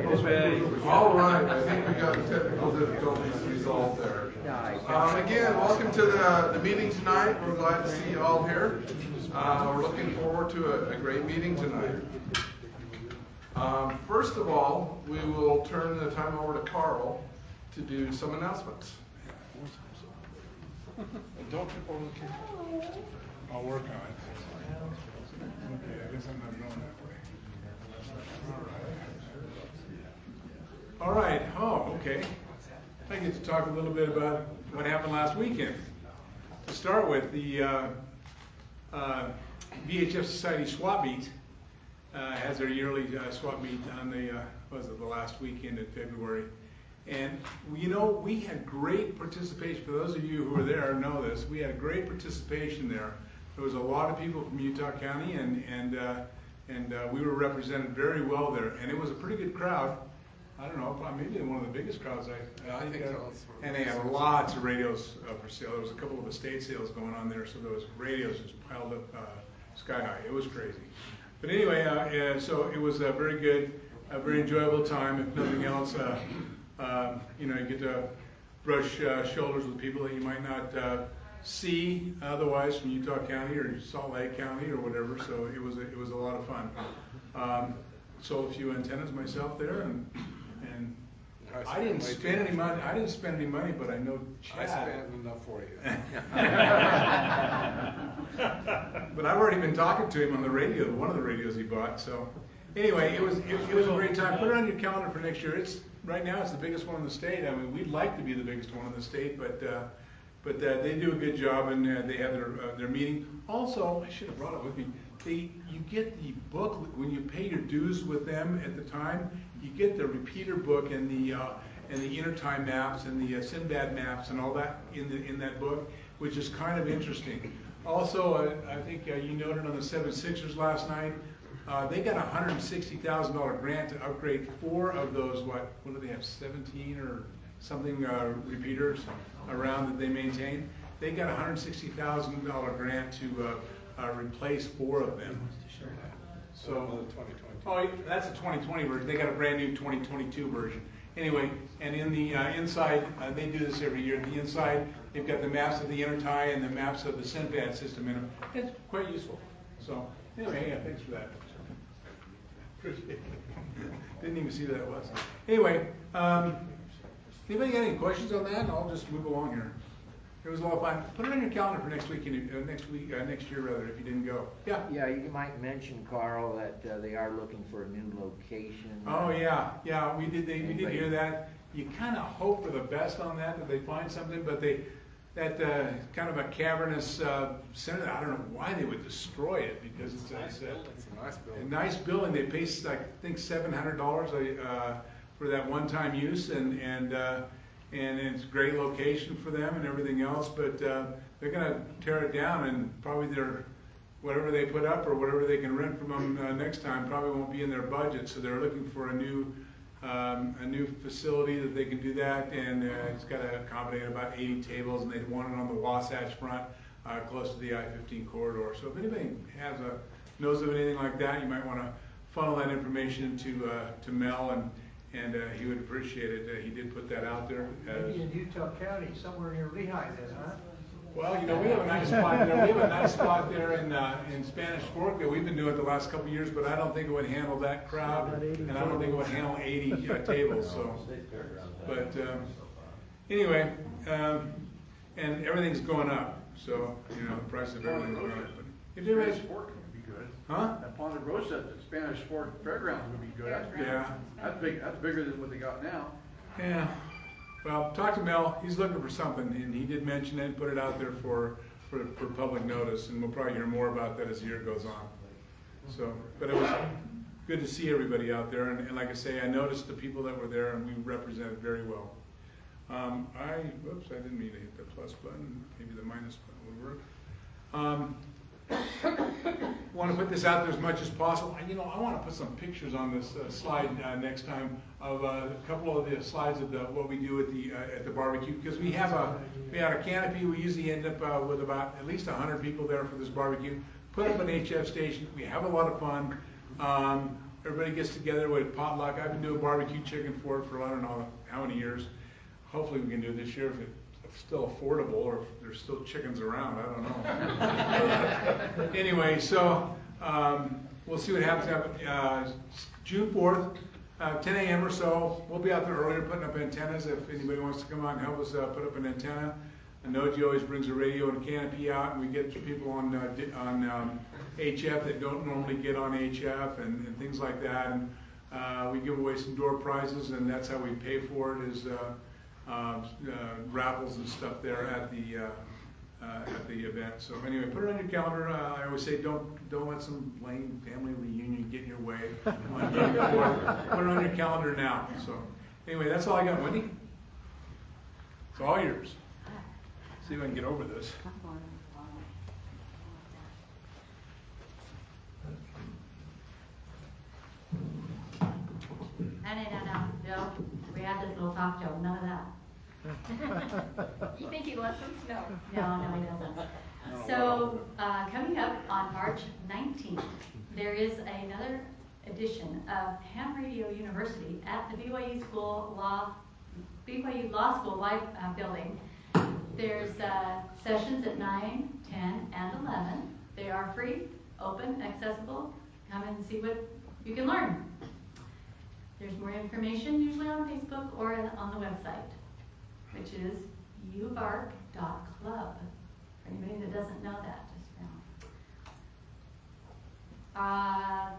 All right, I think we got the technical difficulties resolved there. Again, welcome to the meeting tonight. We're glad to see you all here. We're looking forward to a great meeting tonight. First of all, we will turn the time over to Carl to do some announcements. Don't trip over the cable. I'll work on it. Okay, I guess I'm not going that way. All right. Oh, okay. I get to talk a little bit about what happened last weekend. To start with, the VHF Society swap meet has their yearly swap meet on the the last weekend in February. And you know, we had great participation. For those of you who were there know this. We had great participation there. There was a lot of people from Utah County, and we were represented very well there. And it was a pretty good crowd. I don't know, probably maybe one of the biggest crowds I think so. And they had lots of radios for sale. There was a couple of estate sales going on there, so there was radios just piled up sky high. It was crazy. But anyway, so it was a very good, a very enjoyable time. If nothing else, you know, you get to brush shoulders with people that you might not see otherwise from Utah County or Salt Lake County or whatever. So it was a lot of fun. Sold a few antennas myself there, and I didn't spend any money. I didn't spend any money, but I know Chad. I spent enough for you. But I've already been talking to him on the radio, one of the radios he bought. So anyway, it was a great time. Put it on your calendar for next year. Right now it's the biggest one in the state. I mean, we'd like to be the biggest one in the state, but they do a good job, and they have their meeting. Also, I should have brought it with me. You get the book when you pay your dues with them at the time. You get the repeater book and the intertime maps and the Sinbad maps and all that in that book, which is kind of interesting. Also, I think you noted on the 76ers last night, they got a $160,000 grant to upgrade 4 of those. What do they have? 17 or something repeaters around that they maintain. They got a $160,000 grant to replace 4 of them. So, that's a 2020 version. They got a brand new 2022 version. Anyway, and in the inside, they do this every year. In the inside, they've got the maps of the intertie and the maps of the Sinbad system in them. It's quite useful. So, anyway, yeah, thanks for that. Appreciate it. Didn't even see that it was. Anyway, anybody got any questions on that? I'll just move along here. It was a lot of fun. Put it on your calendar for next week, next year rather, if you didn't go. Yeah. Yeah, you might mention, Carl, that they are looking for a new location. Oh yeah, we did hear that. You kind of hope for the best on that they find something, but that kind of a cavernous center. I don't know why they would destroy it, because it's a nice building. A nice building. They pay, I think, $700 for that one-time use, and it's a great location for them and everything else, but they're going to tear it down, and probably whatever they put up or whatever they can rent from them next time probably won't be in their budget. So they're looking for a new facility that they can do that, and it's got to accommodate about 80 tables, and they want it on the Wasatch Front, close to the I-15 corridor. So if anybody knows of anything like that, you might want to funnel that information to Mel, and he would appreciate it. He did put that out there. Maybe in Utah County, somewhere near Lehigh then, huh? Well, you know, we have a nice spot there. We have a nice spot there in Spanish Fork that we've been doing it the last couple of years, but I don't think it would handle that crowd, and I don't think it would handle 80 tables. So, but anyway, and everything's going up. So, you know, the price of everything's going up. But if you Spanish Fork would be good. Huh? That Ponderosa, the Spanish Fork Fairgrounds would be good. Yeah. That's big. That's bigger than what they got now. Yeah. Well, talk to Mel. He's looking for something, and he did mention it and put it out there for public notice, and we'll probably hear more about that as the year goes on. So, but it was good to see everybody out there, and like I say, I noticed the people that were there, and we represented very well. Whoops, I didn't mean to hit the plus button. Maybe the minus button would work. Want to put this out there as much as possible. You know, I want to put some pictures on this slide next time of a couple of the slides of what we do at the barbecue, because we have a canopy. We usually end up with about at least 100 people there for this barbecue. Put up an HF station. We have a lot of fun. everybody gets together with potluck. I've been doing barbecue chicken for I don't know how many years. Hopefully we can do it this year if it's still affordable or if there's still chickens around. I don't know. Anyway, so we'll see what happens. June 4th, 10 a.m. or so. We'll be out there earlier putting up antennas if anybody wants to come out and help us put up an antenna. I know G always brings a radio and a canopy out, and we get people on HF that don't normally get on HF and things like that. And we give away some door prizes, and that's how we pay for it, is raffles and stuff there at the event. So anyway, put it on your calendar. I always say don't let some lame family reunion get in your way. Put it on your calendar now. So anyway, that's all I got, Wendy. It's all yours. See if I can get over this. No, Bill, we had this little talk joke, none of that. You think he listens? No. No, he doesn't. So, coming up on March 19th, there is another edition of Ham Radio University at the BYU Law School Live building. There's sessions at 9, 10, and 11. They are free, open, accessible. Come and see what you can learn. There's more information usually on Facebook or on the website, which is UVARC.club. For anybody that doesn't know that, just now.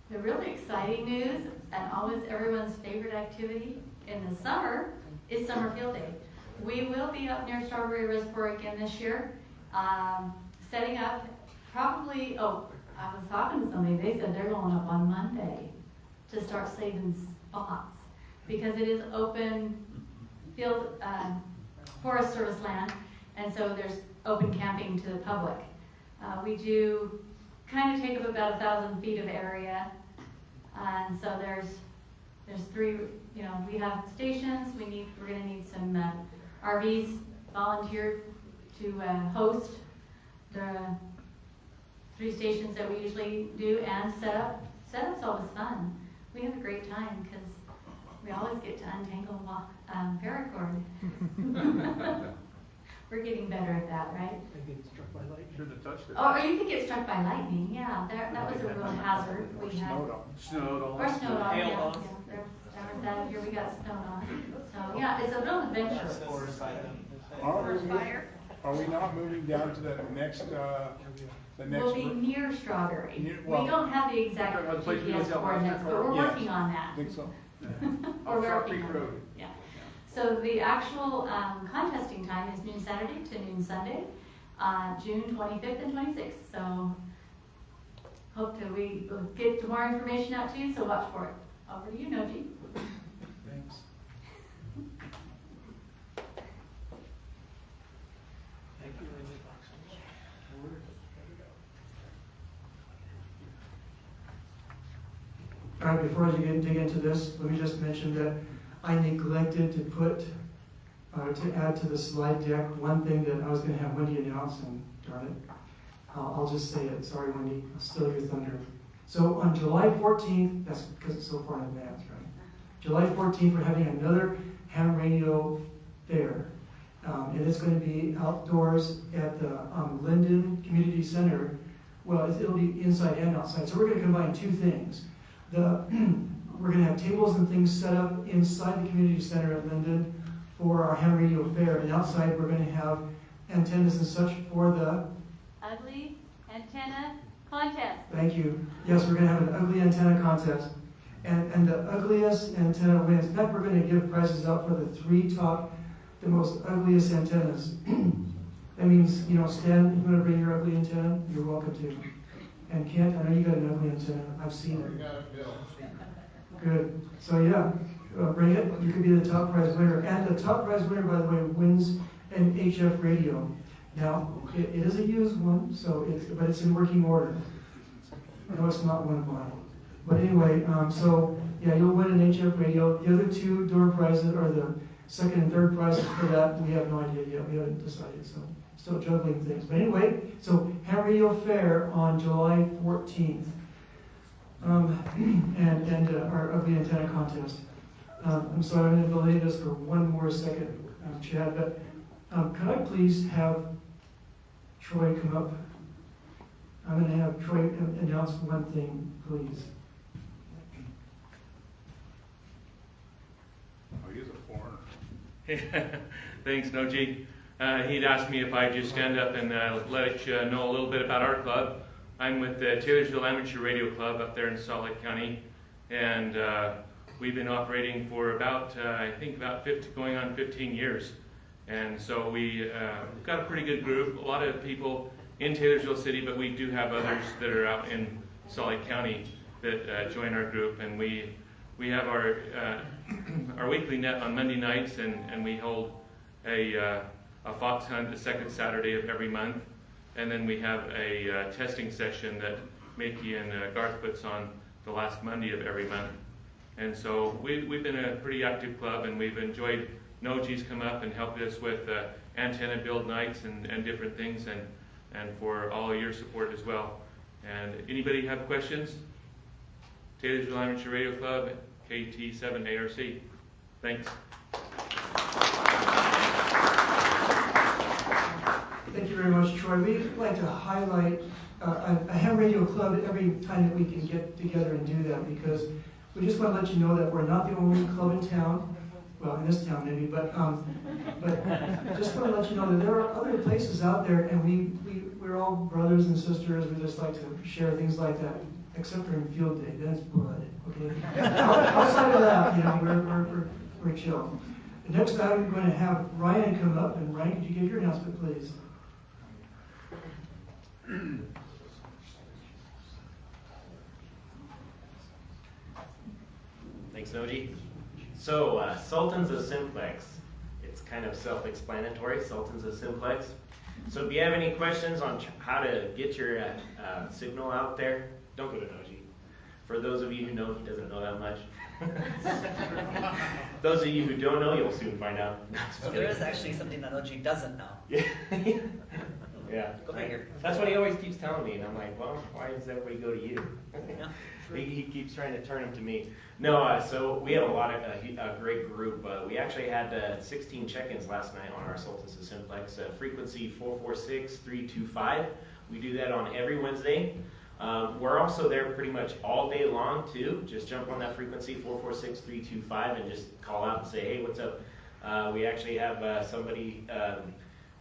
The really exciting news, and always everyone's favorite activity in the summer, is Summer Field Day. We will be up near Strawberry Reservoir again this year, setting up probably, I was talking to somebody, they said they're going up on Monday to start saving spots, because it is open field, Forest Service land, and so there's open camping to the public. We do kind of take up about 1,000 feet of area, and so there's three, we have stations. We're going to need some RVs volunteered to host the 3 stations that we usually do, and set up. Setup's always fun. We have a great time because we always get to untangle paracord. We're getting better at that, right? I get struck by lightning. Shouldn't have touched it. Or you could get struck by lightning. Yeah, that was a real hazard. We had Snowed on. or snowed on. Hail Yeah, on. that year we got snowed on. So yeah, it's a real adventure. Are we not moving down to the next, We'll be near Strawberry. Well- We don't have the exact Talking about the place we GPS looked at last coordinates, time, but we're Yes. working on that. I think so. We're Sharp working Peak on Road. it. Yeah. So the actual contesting time is noon Saturday to noon Sunday, June 25th and 26th. So hope that we will get some more information out to you, so watch for it. Over to you, Noji. Thanks. All right, before I dig into this, let me just mention that I neglected to to add to the slide deck one thing that I was going to have Wendy announce, and darn it, I'll just say it. Sorry, Wendy, I'll steal your thunder. So on July 14th, that's because it's so far in advance, right? July 14th, we're having another ham radio fair. And it's going to be outdoors at the Linden Community Center. Well, it'll be inside and outside. So we're going to combine 2 things. We're going to have tables and things set up inside the community center at Linden for our ham radio fair, and outside we're going to have antennas and such for the Ugly antenna contest. Thank you. Yes, we're going to have an ugly antenna contest, and the ugliest antenna wins. In fact, we're going to give prizes out for the 3 top, the most ugliest antennas. That means, Stan, if you want to bring your ugly antenna, you're welcome to. And Kent, I know you got an ugly antenna. I've seen it. Good. So yeah, bring it. You could be the top prize winner. And the top prize winner, by the way, wins an HF radio. Now, it is a used one, but it's in working order. No, it's not one of mine. But anyway, so yeah, you'll win an HF radio. The other 2 door prizes, or the second and third prizes for that, we have no idea yet. We haven't decided, so still juggling things. But anyway, so Ham Radio Fair on July 14th. and our ugly antenna contest. I'm sorry, I'm going to delay this for one more second, Chad, but could I please have Troy come up? I'm going to have Troy announce one thing, please. Oh, he's a foreigner. Thanks, Noji. He'd asked me if I'd just stand up and let you know a little bit about our club. I'm with the Taylorsville Amateur Radio Club up there in Salt Lake County, and we've been operating for about, I think about 15 years. And so we've got a pretty good group, a lot of people in Taylorsville City, but we do have others that are out in Salt Lake County that join our group, and we have our our weekly net on Monday nights, and we hold a fox hunt the second Saturday of every month, and then we have a testing session that Mickey and Garth puts on the last Monday of every month. And so we've been a pretty active club, and we've enjoyed Noji's come up and helped us with antenna build nights and different things, and for all of your support as well. And anybody have questions? Taylorsville Amateur Radio Club, KT7ARC. Thanks. Thank you very much, Troy. We'd like to highlight a ham radio club every time that we can get together and do that, because we just want to let you know that we're not the only club in town. Well, in this town maybe, but just want to let you know that there are other places out there, and we're all brothers and sisters. We just like to share things like that, except for in field day, then it's blood. Okay. Outside of that, you know, we're chill. The next item, we're going to have Ryan come up, and Ryan, could you give your announcement, please? Thanks, Noji. So, Sultan's a simplex. It's kind of self-explanatory. Sultan's a simplex. So if you have any questions on how to get your signal out there, don't go to Noji. For those of you who know, he doesn't know that much. Those of you who don't know, you'll soon find out. So there is actually something that OG doesn't know. Yeah. Yeah. Go figure. That's what he always keeps telling me, and I'm like, well, why does everybody go to you? Yeah. He keeps trying to turn him to me. No, so we had a lot of a great group. We actually had 16 check-ins last night on our Sultan's Simplex, frequency 446-325. We do that on every Wednesday. We're also there pretty much all day long too. Just jump on that frequency 446-325 and just call out and say, hey, what's up? We actually have somebody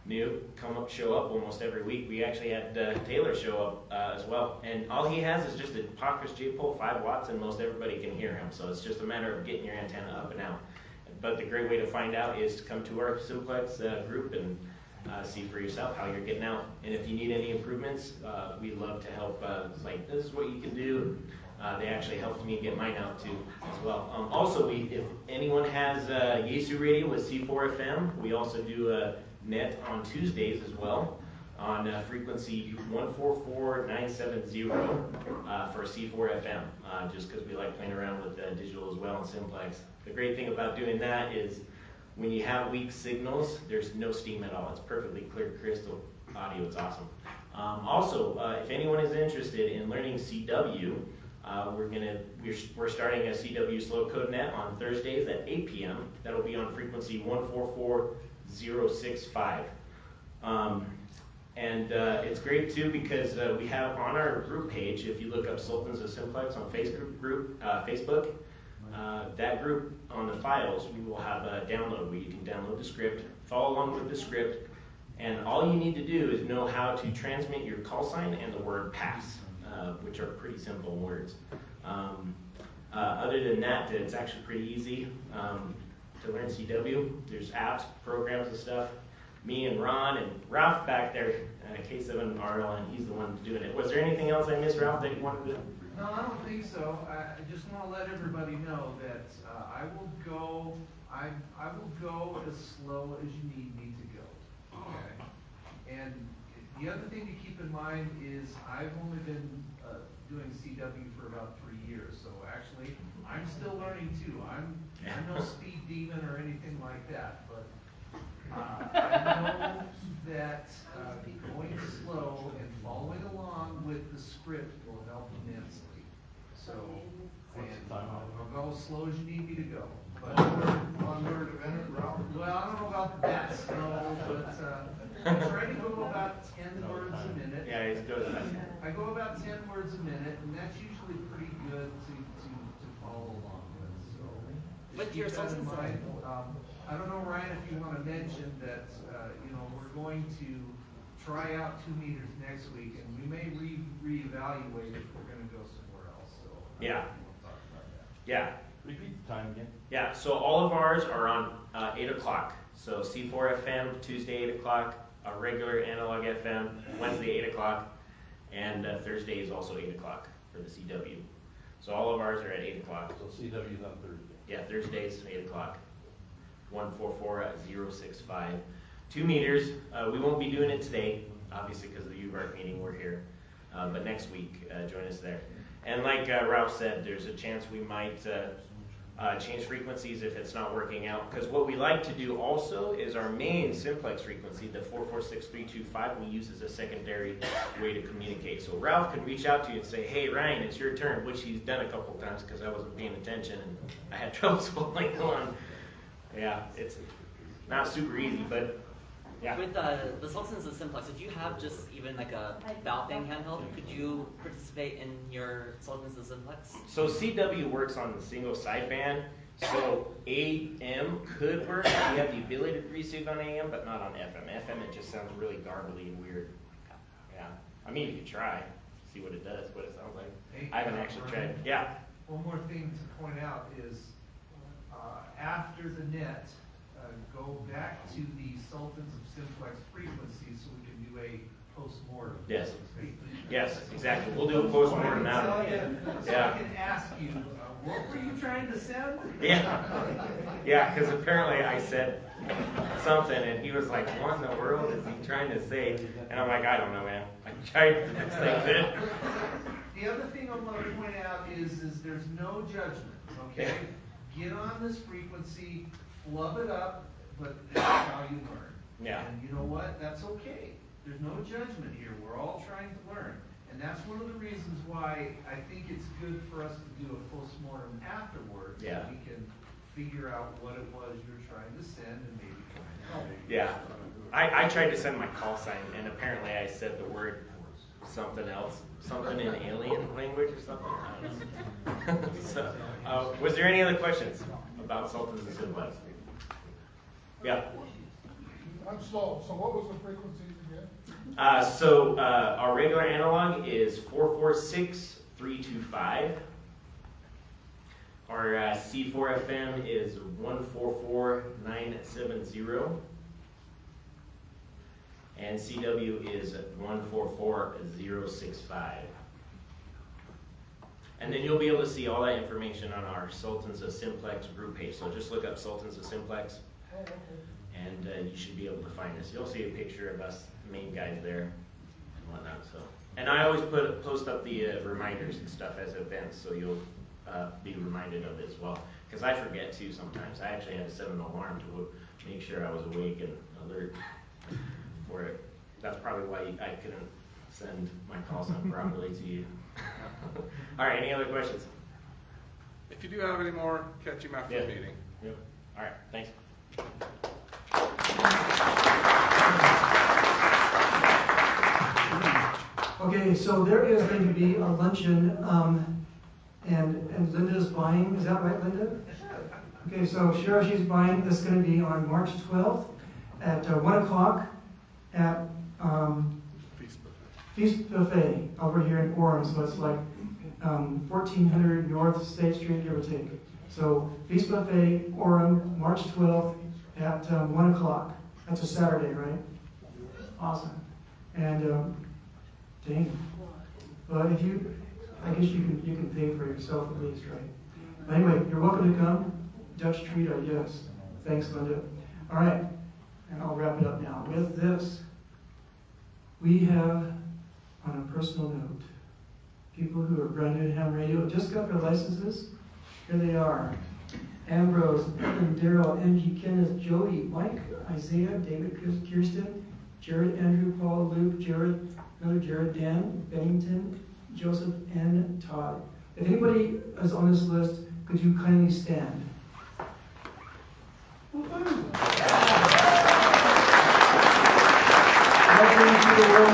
new show up almost every week. We actually had Taylor show up as well, and all he has is just a Pockers J-pole 5 watts, and most everybody can hear him. So it's just a matter of getting your antenna up and out. But the great way to find out is to come to our Simplex group and see for yourself how you're getting out. And if you need any improvements, we'd love to help. Like, this is what you can do. They actually helped me get mine out too as well. Also, if anyone has Yaesu radio with C4 FM, we also do net on Tuesdays as well on frequency 144970 for C4 FM, just because we like playing around with digital as well and simplex. The great thing about doing that is when you have weak signals, there's no steam at all. It's perfectly clear crystal audio. It's awesome. Also, if anyone is interested in learning CW, we're starting a CW slow code net on Thursdays at 8 p.m. That'll be on frequency 144065. It's great too because we have on our group page, if you look up Sultans of Simplex on Facebook, that group on the files, we will have a download where you can download the script, follow along with the script, and all you need to do is know how to transmit your call sign and the word pass, which are pretty simple words. Other than that, it's actually pretty easy to learn CW. There's apps, programs and stuff. Me and Ron and Ralph back there, K7RL, and he's the one doing it. Was there anything else I missed, Ralph, that you wanted to? No, I don't think so. I just want to let everybody know that I will go as slow as you need me to go. Okay. And the other thing to keep in mind is I've only been doing CW for about 3 years, so actually I'm still learning too. I'm no speed demon or anything like that, but I know that going slow and following along with the script will help immensely. So, and I'll go as slow as you need me to go. But, One word a minute, Ralph? well, I don't know about that slow, but, I try to go about 10 words a minute. Yeah, he's doing that. I go about 10 words a minute, and that's usually pretty good to follow along with, so. just With your keep that in substance mind. I don't know, Ryan, if you wanna mention that, we're going to try out 2 meters next week, and we may reevaluate if we're gonna go somewhere else, so. Yeah. We'll talk about that. Yeah. Repeat the time again. Yeah, so all of ours are on 8 o'clock. So C4 FM, Tuesday 8 o'clock, our regular analog FM, Wednesday 8 o'clock, and Thursday is also 8 o'clock for the CW. So all of ours are at 8 o'clock. So CW's on Thursday. Yeah, Thursdays 8 o'clock. 144-065. 2 meters. We won't be doing it today, obviously because of the UVARC meeting, we're here. But next week, join us there. And like Ralph said, there's a chance we might change frequencies if it's not working out. Because what we like to do also is our main simplex frequency, the 446-325, we use as a secondary way to communicate. So Ralph can reach out to you and say, hey Ryan, it's your turn, which he's done a couple times because I wasn't paying attention and I had trouble following along. Yeah, it's not super easy, but yeah. With the Sultans of Simplex, did you have just even like a balcony handheld? Could you participate in your Sultans of Simplex? So CW works on the single sideband, so AM could work. We have the ability to receive on AM, but not on FM. FM, it just sounds really garbly and weird. Yeah, I mean, you could try, see what it does, what it sounds like. Hey, I haven't actually tried. Yeah. One more thing to point out is, after the net, go back to the Sultans of Simplex frequency so we can do a post-mortem. Yes. so to speak. Yes, exactly. We'll do a post-mortem now. So I Yeah. can ask you, what were you trying to send? Yeah. Yeah, because apparently I said something and he was like, what in the world is he trying to say? And I'm like, I don't know, man. I tried the best I could. The other thing I want to point out is there's no judgment, okay? Get on this frequency, flub it up, but that's how you learn. Yeah. And you know what? That's okay. There's no judgment here. We're all trying to learn. And that's one of the reasons why I think it's good for us to do a postmortem afterwards. Yeah. So we can figure out what it was you're trying to send and maybe try and help. Yeah. I tried to send my call sign and apparently I said the word something else. Something in alien language or something. I don't know. So, was there any other questions about Sultans and Simplex? Yeah. I'm slow, so what was the frequencies again? So our regular analog is 446-325. Our C4 FM is 144-970. And CW is 144-065. And then you'll be able to see all that information on our Sultans of Simplex group page. So just look up Sultans of Simplex, and you should be able to find us. You'll see a picture of us main guys there and whatnot. So, and I always post up the reminders and stuff as events, so you'll be reminded of it as well. Because I forget too sometimes. I actually had to set an alarm to make sure I was awake and alert for it. That's probably why I couldn't send my call sign properly to you. All right, any other questions? If you do have any more, catch him after the meeting. Yep. All right, thanks. Okay, so there is going to be a luncheon, and Linda's buying, is that right, Linda? Okay, so Cheryl, she's buying, this is going to be on March 12th at 1 o'clock at Feast Buffet over here in Orem, so it's like 1400 North State Street, give or take. So Feast Buffet, Orem, March 12th at 1 o'clock. That's a Saturday, right? Awesome. And dang. But if you, I guess you can pay for yourself at least, right? But anyway, you're welcome to come. Dutch treat, yes. Thanks, Linda. All right, and I'll wrap it up now. With this, we have, on a personal note, people who are brand new to ham radio, just got their licenses. Here they are. Ambrose, Evan, Daryl, Angie, Kenneth, Jody, Mike, Isaiah, David, Kirsten, Jared, Andrew, Paul, Luke, Jared, Miller, Jared, Dan, Bennington, Joseph, and Todd. If anybody is on this list, could you kindly stand? Welcome to the World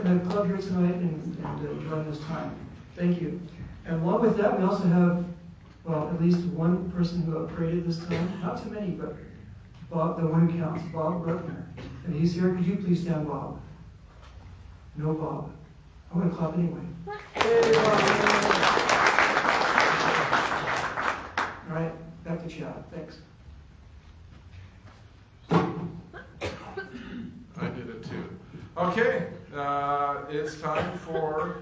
and the club here tonight and enjoying this time. Thank you. And along with that, we also have, well, at least one person who upgraded this time. Not too many, but Bob, the one who counts, Bob Bruckner. And he's here. Could you please stand, Bob? No, Bob. I'm going to clap anyway. Hey, Bob. All right, back to Chad. Thanks. I did it too. Okay, it's time for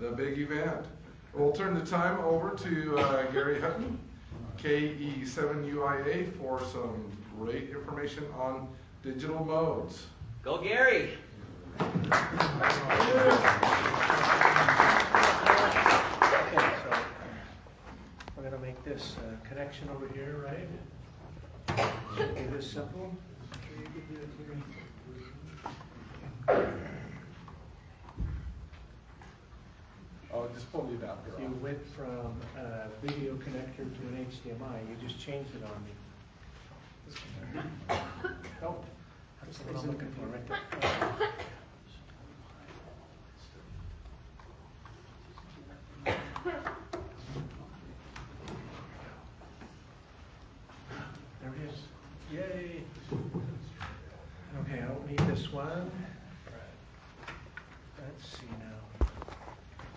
the big event. We'll turn the time over to Gary Hutton, KE7UIA, for some great information on digital modes. Go Gary! Okay, so we're going to make this connection over here, right? Should be this simple. Oh, just pull the adapter You off. went from a video connector to an HDMI. You just changed it on me. Oh, that's what I'm looking for right there. There it is. Yay! Okay, I don't need this one. Let's see now.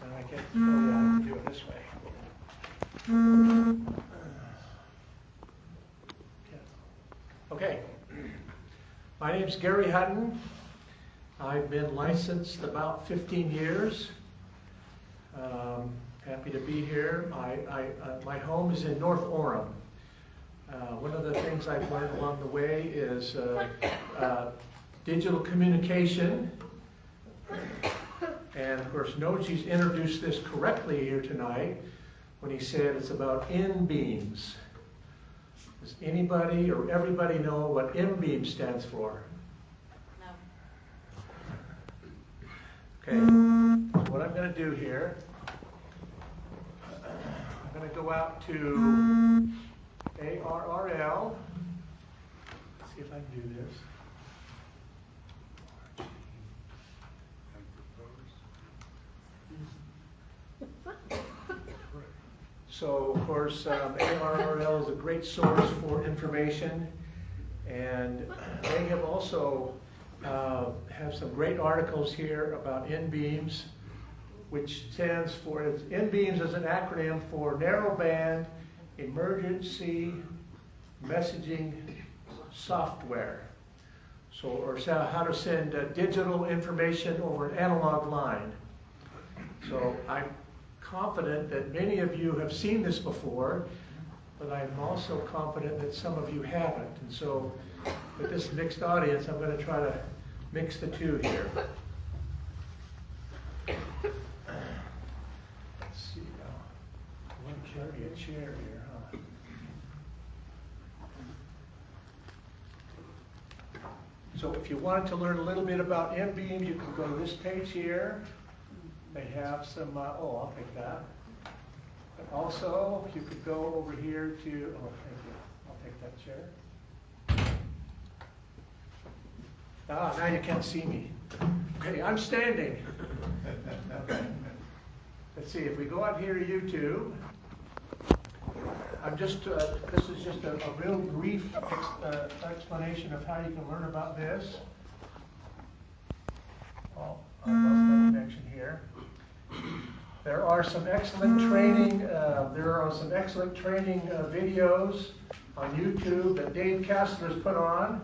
Now I get, oh yeah, I can do it this way. Okay. My name's Gary Hutton. I've been licensed about 15 years. Happy to be here. My home is in North Orem. One of the things I've learned along the way is digital communication. And of course, Noji's introduced this correctly here tonight when he said it's about NBEMS. Does anybody or everybody know what NBEMS stands for? No. Okay, so what I'm going to do here, I'm going to go out to ARRL. Let's see if I can do this. So, of course, ARRL is a great source for information, and they have also have some great articles here about NBEMS, which stands for, NBEMS is an acronym for Narrowband Emergency Messaging Software. So, or how to send digital information over an analog line. So I'm confident that many of you have seen this before, but I'm also confident that some of you haven't. And so with this mixed audience, I'm going to try to mix the two here. Let's see now. I'm going to carry a chair here, huh? So if you wanted to learn a little bit about NBEMS, you can go to this page here. They have some, oh, I'll take that. But also, you could go over here to, oh, thank you. I'll take that chair. Ah, now you can't see me. Okay, I'm standing. Okay. Let's see, if we go out here to YouTube, I'm just, this is just a real brief explanation of how you can learn about this. Oh, I lost my connection here. There are some excellent training. Videos on YouTube that Dave Kessler's put on.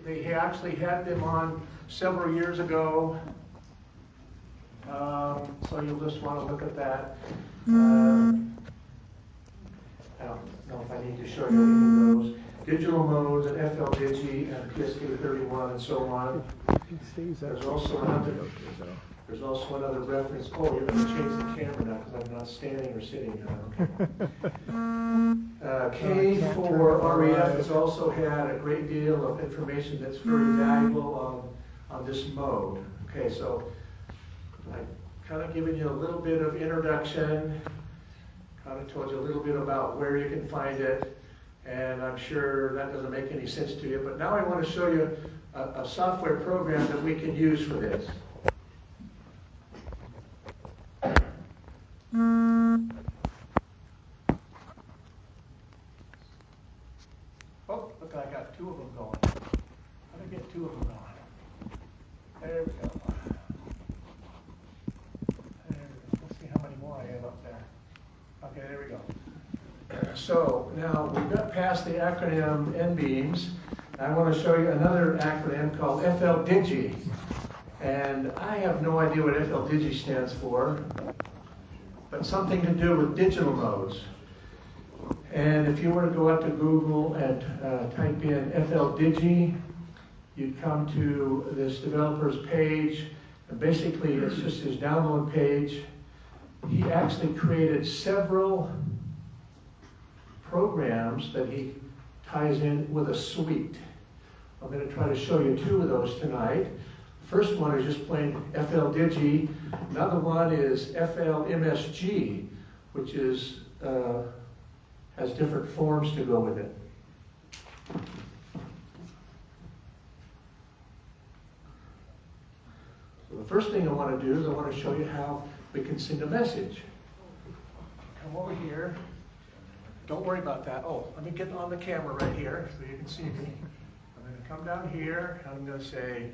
He actually had them on several years ago. So you'll just want to look at that. I don't know if I need to show you any of those. Digital modes and FLDigi and PSK31 and so on. There's also another reference. Oh, you're going to change the camera now because I'm not standing or sitting. K for REF has also had a great deal of information that's very valuable on this mode. Okay, so I've kind of given you a little bit of introduction, kind of told you a little bit about where you can find it, and I'm sure that doesn't make any sense to you, but now I want to show you a software program that we can use for this. Oh, look, I got two of them going. How do I get two of them going? There we go. Let's see how many more I have up there. Okay, there we go. So now we've got past the acronym NBEMS. I want to show you another acronym called FLDIGI. And I have no idea what FLDIGI stands for, but something to do with digital modes. And if you were to go up to Google and type in FLDIGI, you'd come to this developer's page. And basically, it's just his download page. He actually created several programs that he ties in with a suite. I'm going to try to show you two of those tonight. The first one is just plain FLDIGI. Another one is FLMSG, which is has different forms to go with it. So the first thing I want to do is I want to show you how we can send a message. Come over here. Don't worry about that. Oh, let me get on the camera right here so you can see me. I'm going to come down here and I'm going to say,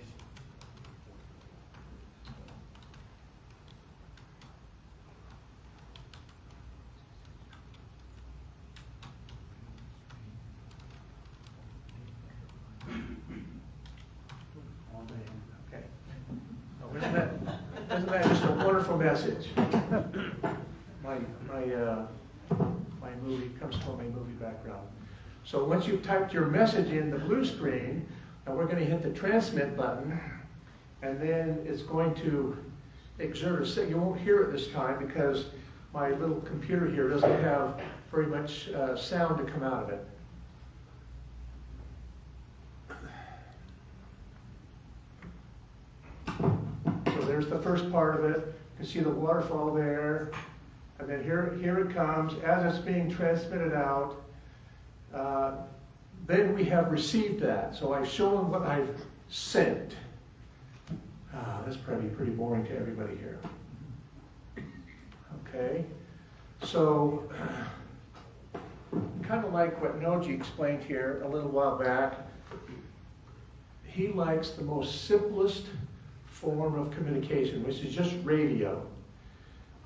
okay. Oh, isn't that just a wonderful message? My movie comes from my movie background. So once you've typed your message in the blue screen, and we're going to hit the transmit button, and then it's going to exert a signal. You won't hear it this time because my little computer here doesn't have very much sound to come out of it. So there's the first part of it. You can see the waterfall there. And then here it comes. As it's being transmitted out, then we have received that. So I've shown what I've sent. That's probably pretty boring to everybody here. Okay. So, kind of like what Noji explained here a little while back, he likes the most simplest form of communication, which is just radio.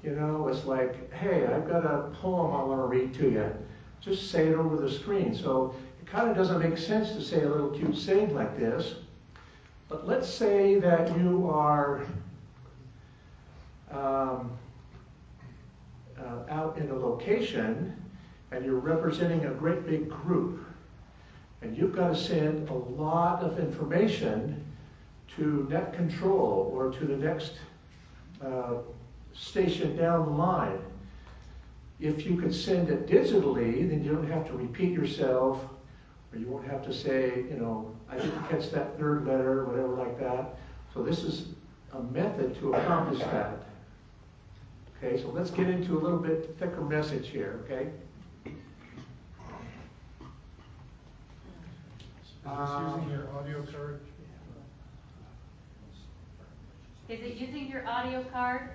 You know, it's like, hey, I've got a poem I want to read to you. Just say it over the screen. So it kind of doesn't make sense to say a little cute saying like this. But let's say that you are out in a location and you're representing a great big group. And you've got to send a lot of information to net control or to the next station down the line. If you could send it digitally, then you don't have to repeat yourself, or you won't have to say, you know, I didn't catch that third letter, or whatever like that. So this is a method to accomplish that. Okay, so let's get into a little bit thicker message here, okay? Is this using your audio card? Is it using your audio card?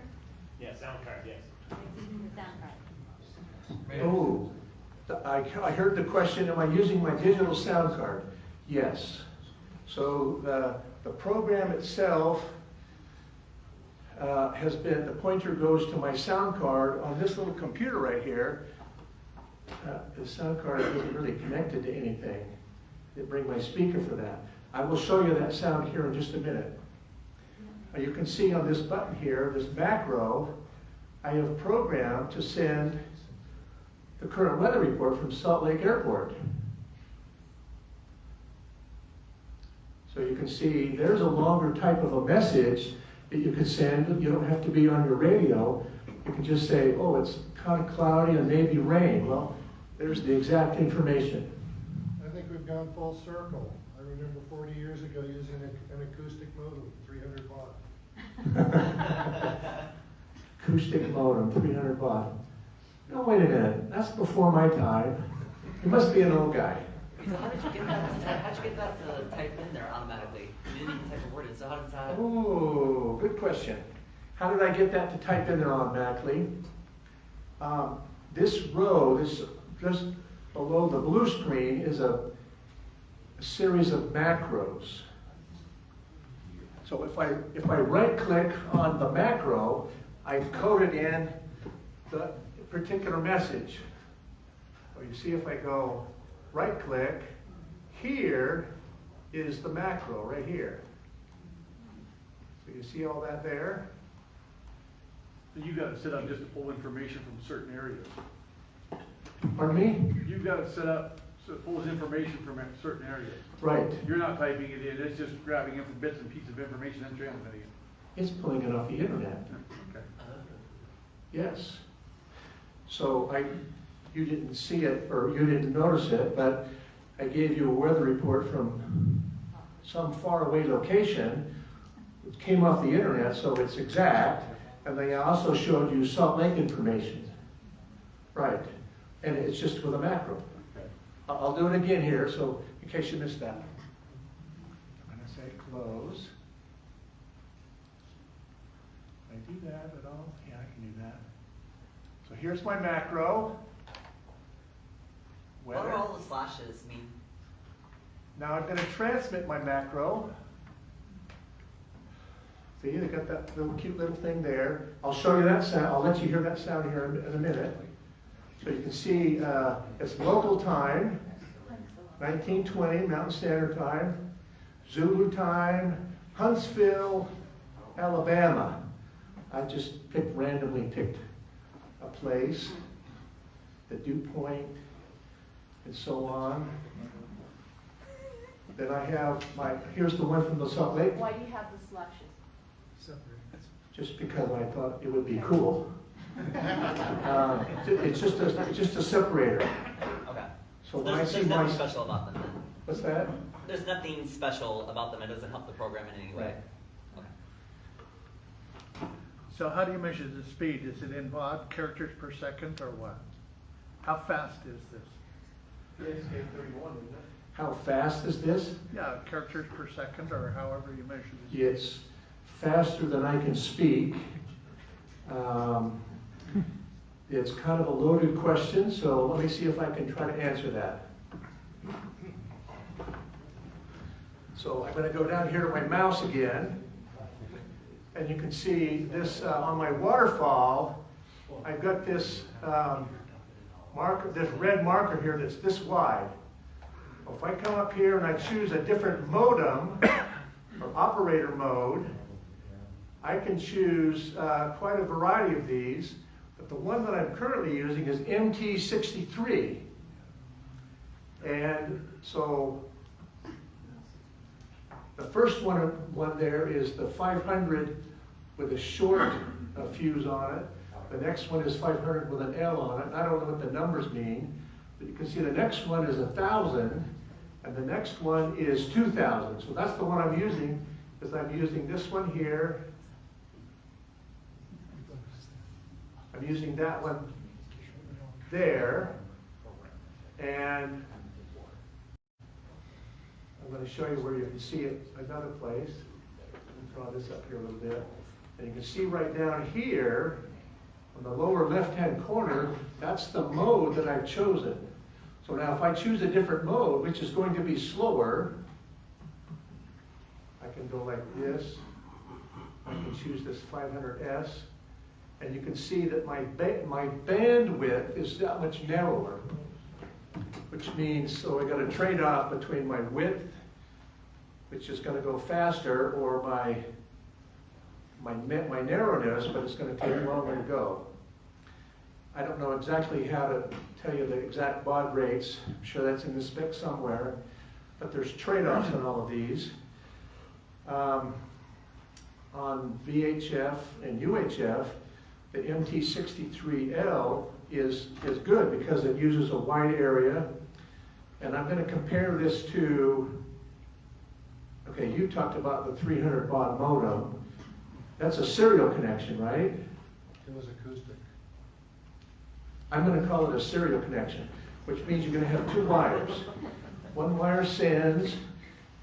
Yeah, sound card, yes. It's using your sound card. Oh, I heard the question, am I using my digital sound card? Yes. So the program itself has been, the pointer goes to my sound card on this little computer right here. The sound card isn't really connected to anything. They bring my speaker for that. I will show you that sound here in just a minute. You can see on this button here, this back row, I have programmed to send the current weather report from Salt Lake Airport. So you can see there's a longer type of a message that you could send. You don't have to be on your radio. You can just say, oh, it's kind of cloudy and maybe rain. Well, There's the exact information. I think we've gone full circle. I remember 40 years ago using an acoustic modem, 300 baud. Acoustic modem, 300 baud. No, wait a minute. That's before my time. You must be an old guy. So how did you get that to type in there automatically? You didn't even type a word in, so how does that? Oh, good question. How did I get that to type in there automatically? This row, this just below the blue screen, is a series of macros. So if I right-click on the macro, I've coded in the particular message. So you see, if I go right-click, here is the macro right here. So you see all that there? You got it set up just to pull information from certain areas. Pardon me? You've got it set up so it pulls information from certain areas. Right. You're not typing it in, it's just grabbing in from bits and pieces of information and transmitting it. It's pulling it off the internet. Okay. Yes. So you didn't see it, or you didn't notice it, but I gave you a weather report from some faraway location. It came off the internet, so it's exact. And they also showed you Salt Lake information. Right. And it's just with a macro. Okay. I'll do it again here, so in case you missed that. I'm going to say close. Can I do that at all? Yeah, I can do that. So here's my macro. What do all the slashes mean? Now I'm going to transmit my macro. See, they got that little cute little thing there. I'll show you that sound. I'll let you hear that sound here in a minute. So you can see it's local time, 1920 Mountain Standard Time, Zulu time, Huntsville, Alabama. I just randomly picked a place, the dew point, and so on. Then I have here's the one from the Salt Lake. Why do you have the slashes? Just because I thought it would be cool. It's just a separator. Okay. So when I see there's nothing special about them then? What's that? There's nothing special about them. It doesn't help the program in any way. Right. Okay. So how do you measure the speed? Is it in baud, characters per second, or what? How fast is this? PSK31, isn't it? How fast is this? Yeah, characters per second, or however you measure this. It's faster than I can speak. It's kind of a loaded question, so let me see if I can try to answer that. So I'm going to go down here to my mouse again, and you can see this on my waterfall. I've got this marker, this red marker here that's this wide. Well, if I come up here and I choose a different modem or operator mode, I can choose quite a variety of these, but the one that I'm currently using is MT63. And so the first one there is the 500 with a short fuse on it. The next one is 500 with an L on it. I don't know what the numbers mean, but you can see the next one is 1,000, and the next one is 2,000. So that's the one I'm using, because I'm using this one here. I'm using that one there, and I'm going to show you where you can see it another place. Draw this up here a little bit. And you can see right down here, on the lower left-hand corner, that's the mode that I've chosen. So now if I choose a different mode, which is going to be slower, I can go like this. I can choose this 500S. And you can see that my bandwidth is that much narrower, which means, so I got a trade-off between my width, which is going to go faster, or my narrowness, but it's going to take longer to go. I don't know exactly how to tell you the exact baud rates. I'm sure that's in the spec somewhere, but there's trade-offs on all of these. On VHF and UHF, the MT63L is good because it uses a wide area. And I'm going to compare this to, okay, you talked about the 300 baud modem. That's a serial connection, right? It was acoustic. I'm going to call it a serial connection, which means you're going to have two wires. One wire sends,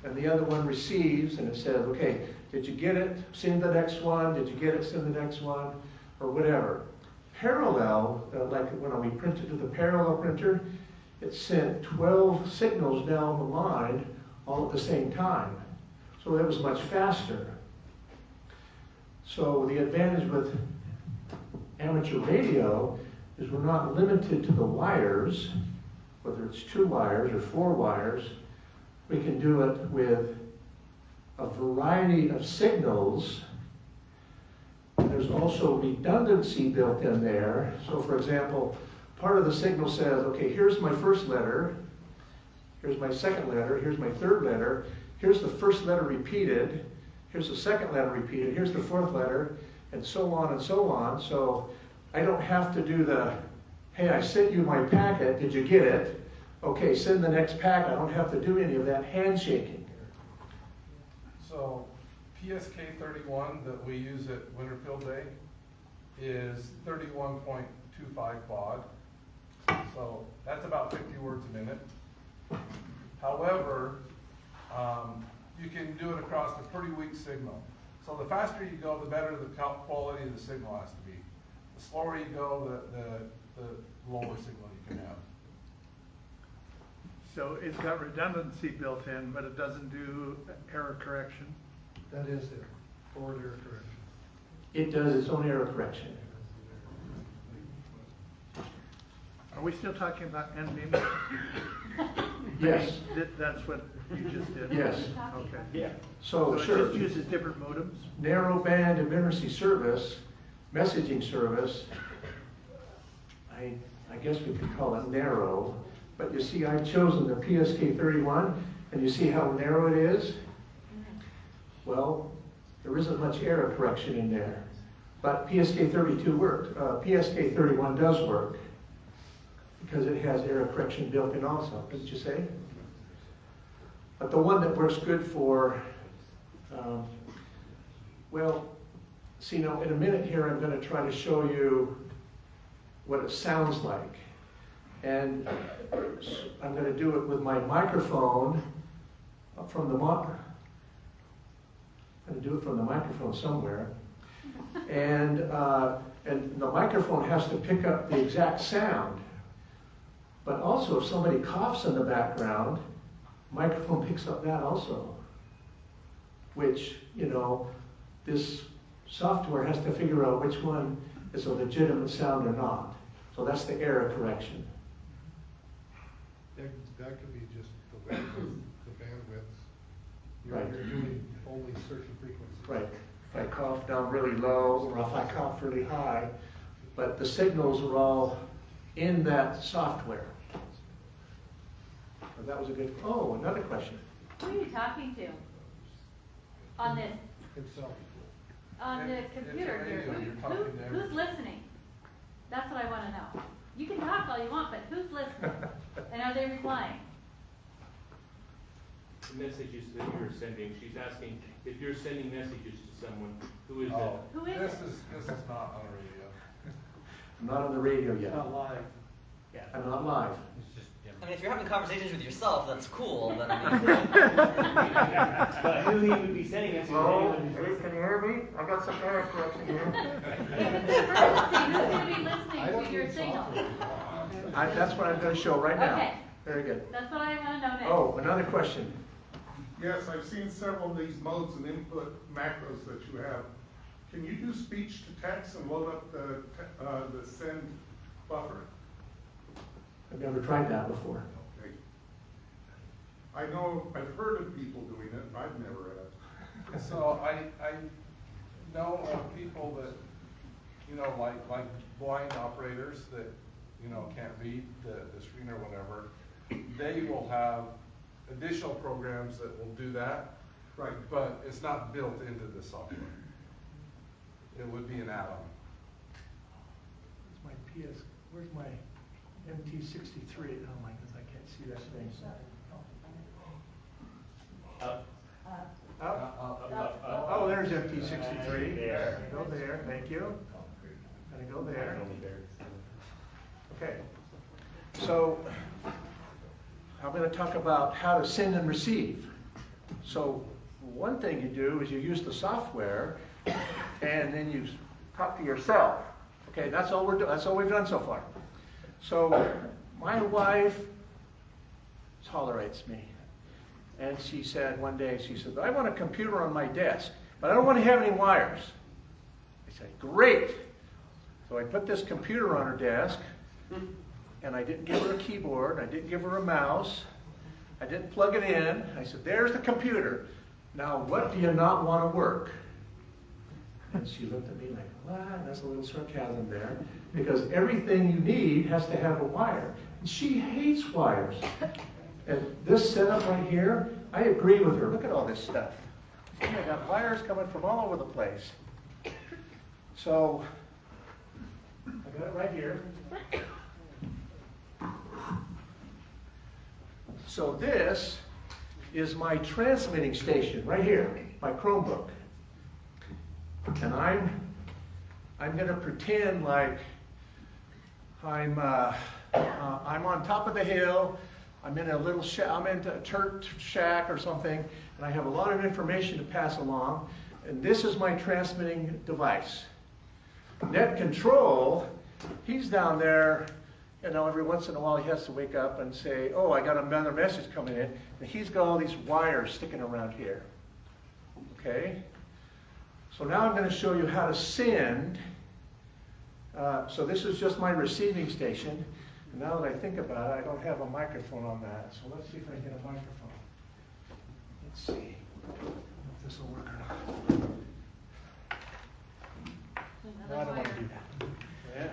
and the other one receives, and it says, okay, did you get it? Send the next one. Did you get it? Send the next one, or whatever. Parallel, like when we printed to the parallel printer, it sent 12 signals down the line all at the same time. So it was much faster. So the advantage with amateur radio is we're not limited to the wires, whether it's 2 wires or 4 wires. We can do it with a variety of signals. There's also redundancy built in there. So for example, part of the signal says, okay, here's my first letter, here's my second letter, here's my third letter, here's the first letter repeated, here's the second letter repeated, here's the fourth letter, and so on and so on. So I don't have to do the, hey, I sent you my packet, did you get it? Okay, send the next packet. I don't have to do any of that handshaking. So PSK 31 that we use at Winterfield Day is 31.25 baud. So that's about 50 words a minute. However, you can do it across a pretty weak signal. So the faster you go, the better the quality of the signal has to be. The slower you go, the lower signal you can have. So it's got redundancy built in, but it doesn't do error correction? That is there, forward error correction. It does its own error correction. Are we still talking about NBEMS? Yes. That's what you just did? Yes. Okay. Yeah. So So sure. it just uses different modems? Narrowband emergency service, messaging service, I guess we could call it narrow, but you see I've chosen the PSK 31, and you see how narrow it is? Well, there isn't much error correction in there, but PSK 32 worked. PSK 31 does work, because it has error correction built in also, didn't you say? But the one that works good for, well, see now in a minute here I'm going to try to show you what it sounds like. And I'm going to do it with my microphone from the I'm going to do it from the microphone somewhere. And the microphone has to pick up the exact sound. But also if somebody coughs in the background, microphone picks up that also. Which, you know, this software has to figure out which one is a legitimate sound or not. So that's the error correction. That could be just the bandwidth. Right. You're doing only certain frequencies. Right. If I cough down really low or if I cough really high, but the signals are all in that software. So that was a good, oh, another question. Who are you talking to? On this, Itself. on the It's a computer here? radio, you're talking to Who's listening? That's what I wanna know. You can talk all you want, but who's listening? And are they replying? The messages that you're sending, she's asking if you're sending messages to someone, who is Oh, Who is this it? is not on the radio. I'm not on the radio yet. Not live. Yeah, I'm not live. I mean, if you're having conversations with yourself, that's cool, but I mean, But who he would be sending it to? Can you hear me? I got some error correction here. If it's an emergency, who's gonna be listening to your signal? That's what I'm going to show right now. Okay. Very good. That's what I wanna know next. Oh, another question. Yes, I've seen several of these modes and input macros that you have. Can you do speech to text and load up the send buffer? I've never tried that before. Okay. I know, I've heard of people doing it, but I've never read it. So I know of people that, you know, like blind operators that, you know, can't read the screen or whatever. They will have additional programs that will do that. Right. But it's not built into the software. It would be an add-on. It's my PS. where's my MT63? Oh my goodness, I can't see that thing. Up. Oh, there's MT63. There. Go there, thank you. Gonna go there. Okay. So, I'm gonna talk about how to send and receive. So, one thing you do is you use the software, and then you talk to yourself. Okay, that's all we're doing. That's all we've done so far. So, my wife tolerates me. And she said one day, she said, I want a computer on my desk, but I don't want to have any wires. I said, great. So I put this computer on her desk, and I didn't give her a keyboard, I didn't give her a mouse, I didn't plug it in. I said, there's the computer. Now, what do you not want to work? And she looked at me like, what? That's a little sarcasm there. Because everything you need has to have a wire. And she hates wires. And this setup right here, I agree with her. Look at all this stuff. I got wires coming from all over the place. So, I got it right here. So this is my transmitting station right here, my Chromebook. And I'm going to pretend like I'm on top of the hill. I'm in a little I'm in a church shack or something, and I have a lot of information to pass along. And this is my transmitting device. Net control, he's down there, you know, every once in a while he has to wake up and say, oh, I got another message coming in. And he's got all these wires sticking around here. Okay? So now I'm going to show you how to send. So this is just my receiving station. And now that I think about it, I don't have a microphone on that. So let's see if I can get a microphone. Let's see if this will work or not. No, I don't want to do that. Yeah.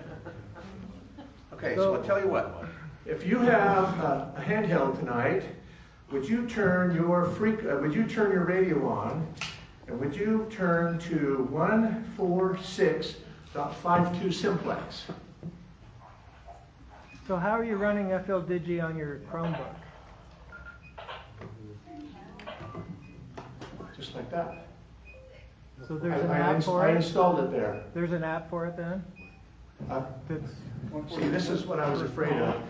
Okay, so I'll tell you what. If you have a handheld tonight, would you turn your radio on, and would you turn to 146.52 simplex? So how are you running FL Digi on your Chromebook? Just like that. So there's an app for it? I installed it there. There's an app for it then? See, this is what I was afraid of.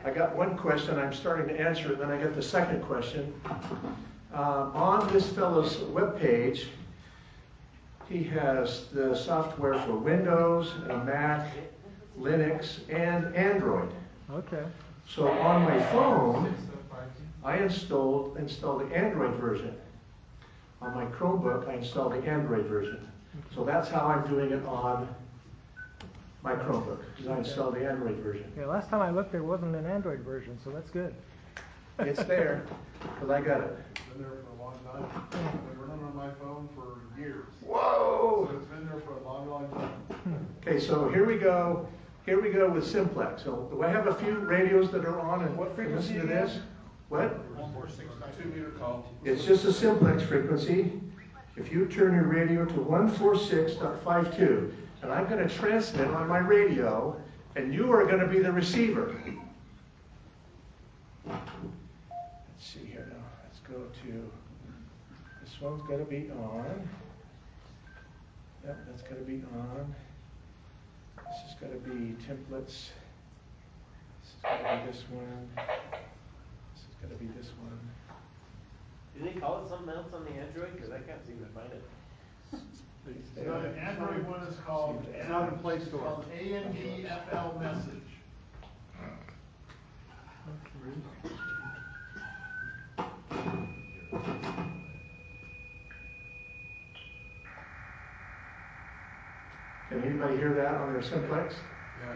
I got one question, I'm starting to answer it, then I get the second question. On this fellow's webpage, he has the software for Windows, a Mac, Linux, and Android. Okay. So on my phone, I installed the Android version. On my Chromebook, I installed the Android version. So that's how I'm doing it on my Chromebook, because I installed the Android version. Yeah, last time I looked, there wasn't an Android version, so that's good. It's there, because I got it. It's been there for a long time. I've been running on my phone for years. Whoa! So it's been there for a long, long time. Okay, so here we go. Here we go with simplex. So do I have a few radios that are on and What frequency listen to this? again? What? 2 meter call. It's just a simplex frequency. If you turn your radio to 146.52, and I'm going to transmit on my radio, and you are going to be the receiver. Let's see here now. Let's go to, this one's going to be on. Yep, that's going to be on. This is going to be templates. This is going to be this one. This is going to be this one. Do they call it something else on the Android? Because I can't seem to find it. So the Android one is called, It's not in Play Store. called ANDFL message. Can anybody hear that on their simplex? Yeah.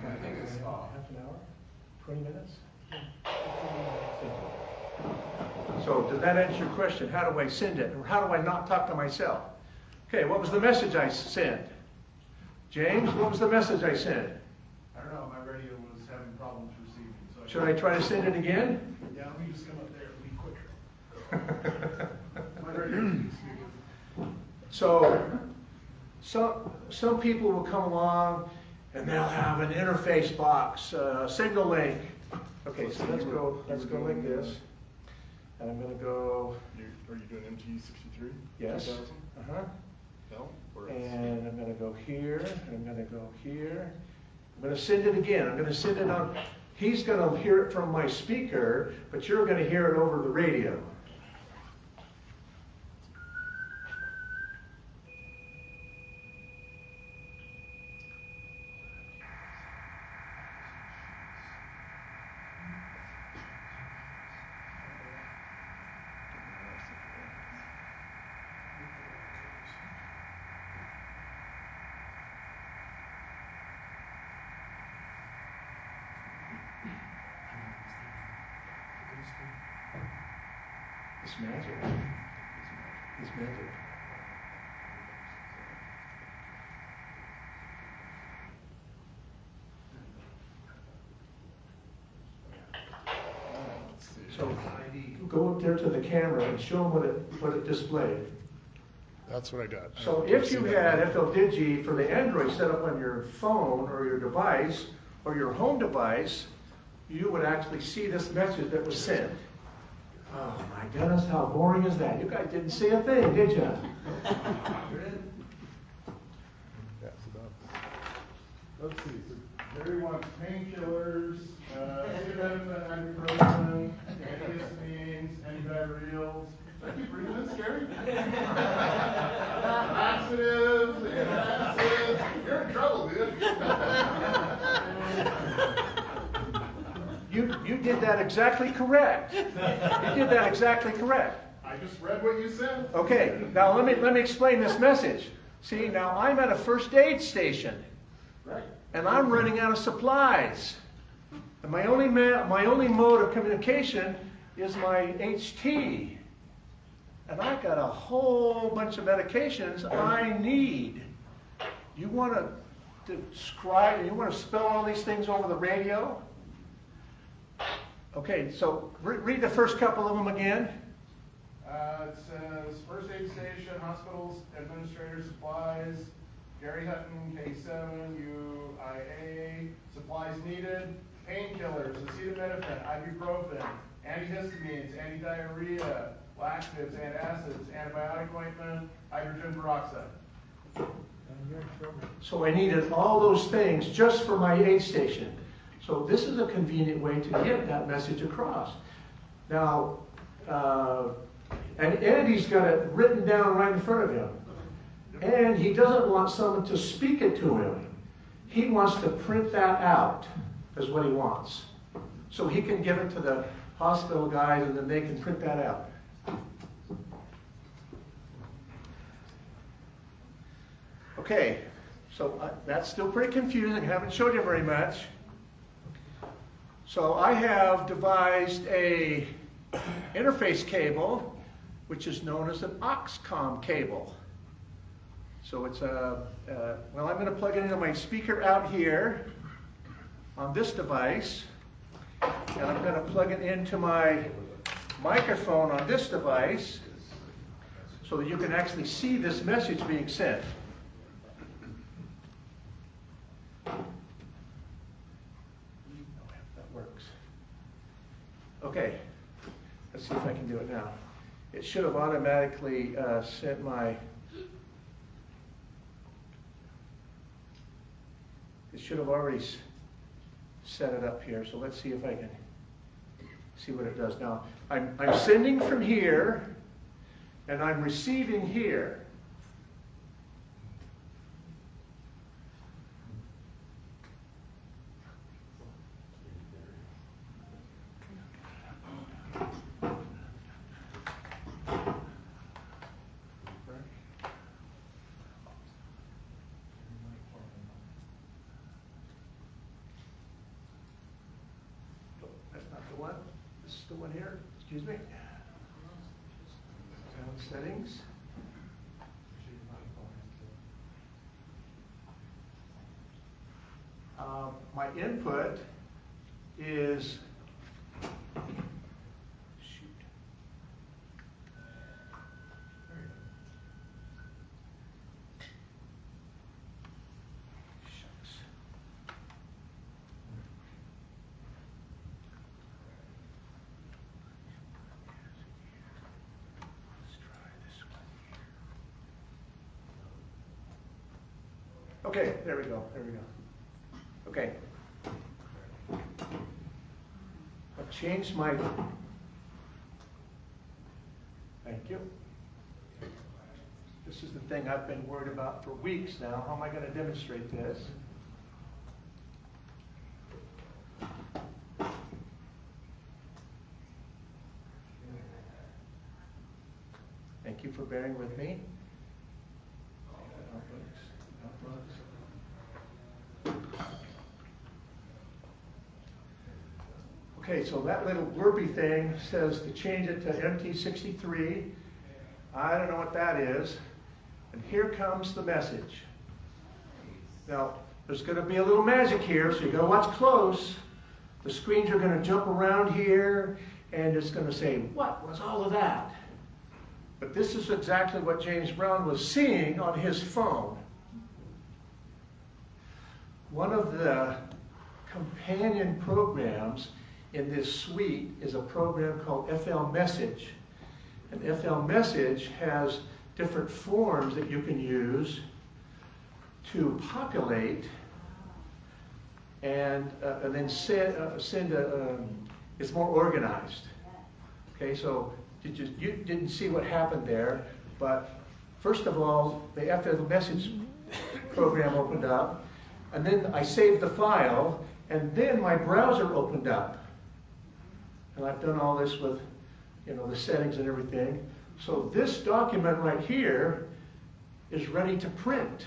I think it's half an hour, 20 minutes. So did that answer your question? How do I send it? Or how do I not talk to myself? Okay, what was the message I sent? James, what was the message I sent? I don't know, my radio was having problems receiving, so. Should I try to send it again? Yeah, let me just come up there, it'll be quicker. My radio is So, some people will come along and they'll have an interface box, signal link. Okay, so let's go like this. And I'm gonna go. Are you doing MT63? Yes. 2000? Uh-huh. No? Or And I'm gonna go here, and I'm gonna go here. I'm gonna send it again. I'm gonna send it on, he's gonna hear it from my speaker, but you're gonna hear it over the radio. It's magic. It's magic. So go up there to the camera and show them what it displayed. That's what I got. So if you had FLDigi for the Android set up on your phone or your device or your home device, you would actually see this message that was sent. Oh my goodness, how boring is that? You guys didn't see a thing, did you? That's about. Let's see, so Jerry wants painkillers, acetaminophen, ibuprofen, antihistamines, antidiarrheals. Did I keep reading this, Gary? Laxatives, antacids. You're in trouble, dude. You did that exactly correct. You did that exactly correct. I just read what you said. Okay, now let me explain this message. See, now I'm at a first aid station. Right. And I'm running out of supplies. And my only mode of communication is my HT. And I got a whole bunch of medications I need. You want to describe, you want to spell all these things over the radio? Okay, so read the first couple of them again. It says first aid station, hospitals, administrator supplies, Gary Hutton, K7, UIA, supplies needed, painkillers, acetaminophen, ibuprofen, antihistamines, antidiarrhea, laxatives, antacids, antibiotic ointment, hydrogen peroxide. So I needed all those things just for my aid station. So this is a convenient way to get that message across. Now, and Andy's got it written down right in front of him. And he doesn't want someone to speak it to him. He wants to print that out, is what he wants. So he can give it to the hospital guys and then they can print that out. Okay, so that's still pretty confusing. I haven't showed you very much. So I have devised a interface cable, which is known as an aux-com cable. So it's well, I'm going to plug it into my speaker out here on this device, and I'm going to plug it into my microphone on this device so that you can actually see this message being sent. That works. Okay, let's see if I can do it now. It should have automatically sent my... It should have already set it up here, so let's see if I can see what it does. Now, I'm sending from here, and I'm receiving here. That's not the one. This is the one here. Excuse me. Sound settings. My input is, shoot. Shucks. Let's try this one. Okay, there we go, there we go. Okay. I've changed my, thank you. This is the thing I've been worried about for weeks now. How am I going to demonstrate this? Thank you for bearing with me. Okay, so that little blurby thing says to change it to MT63. I don't know what that is. And here comes the message. Now, there's going to be a little magic here, so you got to watch close. The screens are going to jump around here, and it's going to say, what was all of that? But this is exactly what James Brown was seeing on his phone. One of the companion programs in this suite is a program called FL Message. And FL Message has different forms that you can use to populate and then send it's more organized. Okay, so you didn't see what happened there, but first of all, the FL Message program opened up, and then I saved the file, and then my browser opened up. And I've done all this with, the settings and everything. So this document right here is ready to print.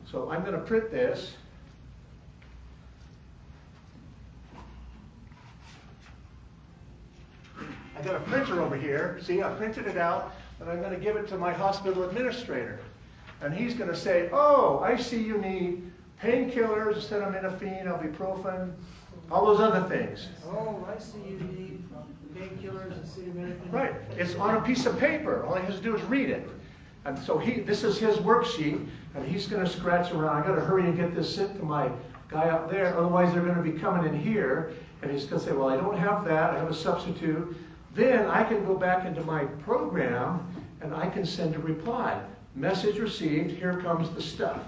So I'm going to print this. I got a printer over here. See, I printed it out, and I'm going to give it to my hospital administrator. And he's going to say, oh, I see you need painkillers, acetaminophen, ibuprofen, all those other things. Oh, I see you need painkillers and acetaminophen. Right. It's on a piece of paper. All he has to do is read it. And so this is his worksheet, and he's going to scratch around. I got to hurry and get this sent to my guy up there, otherwise they're going to be coming in here, and he's going to say, well, I don't have that. I have a substitute. Then I can go back into my program, and I can send a reply. Message received. Here comes the stuff.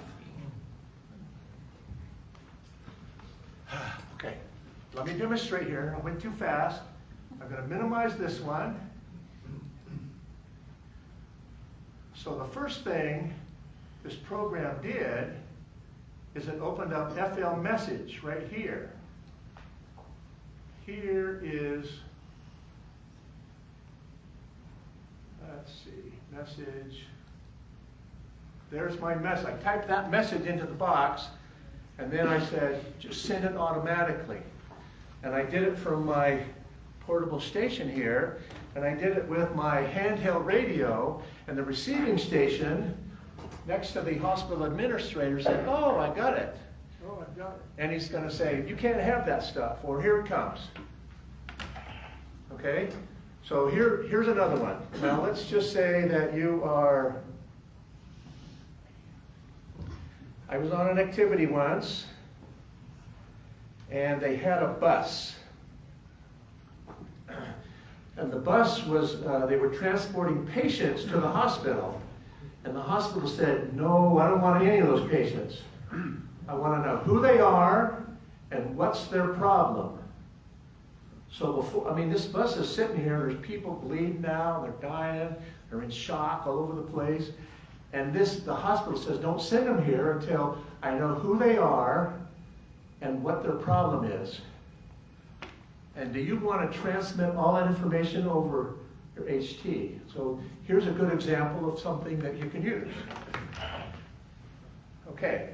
Okay. Let me demonstrate here. I went too fast. I'm going to minimize this one. So the first thing this program did is it opened up FL Message right here. Here is, let's see, message. There's my message. I typed that message into the box, and then I said, just send it automatically. And I did it from my portable station here, and I did it with my handheld radio, and the receiving station next to the hospital administrator said, oh, I got it. Oh, I got it. And he's going to say, you can't have that stuff, or here it comes. Okay? So here's another one. Now let's just say that you are, I was on an activity once, and they had a bus. And the bus was, they were transporting patients to the hospital. And the hospital said, no, I don't want any of those patients. I want to know who they are and what's their problem. So before, this bus is sitting here, there's people bleeding now, they're dying, they're in shock all over the place. And the hospital says, don't send them here until I know who they are and what their problem is. And do you want to transmit all that information over your HT? So here's a good example of something that you can use. Okay,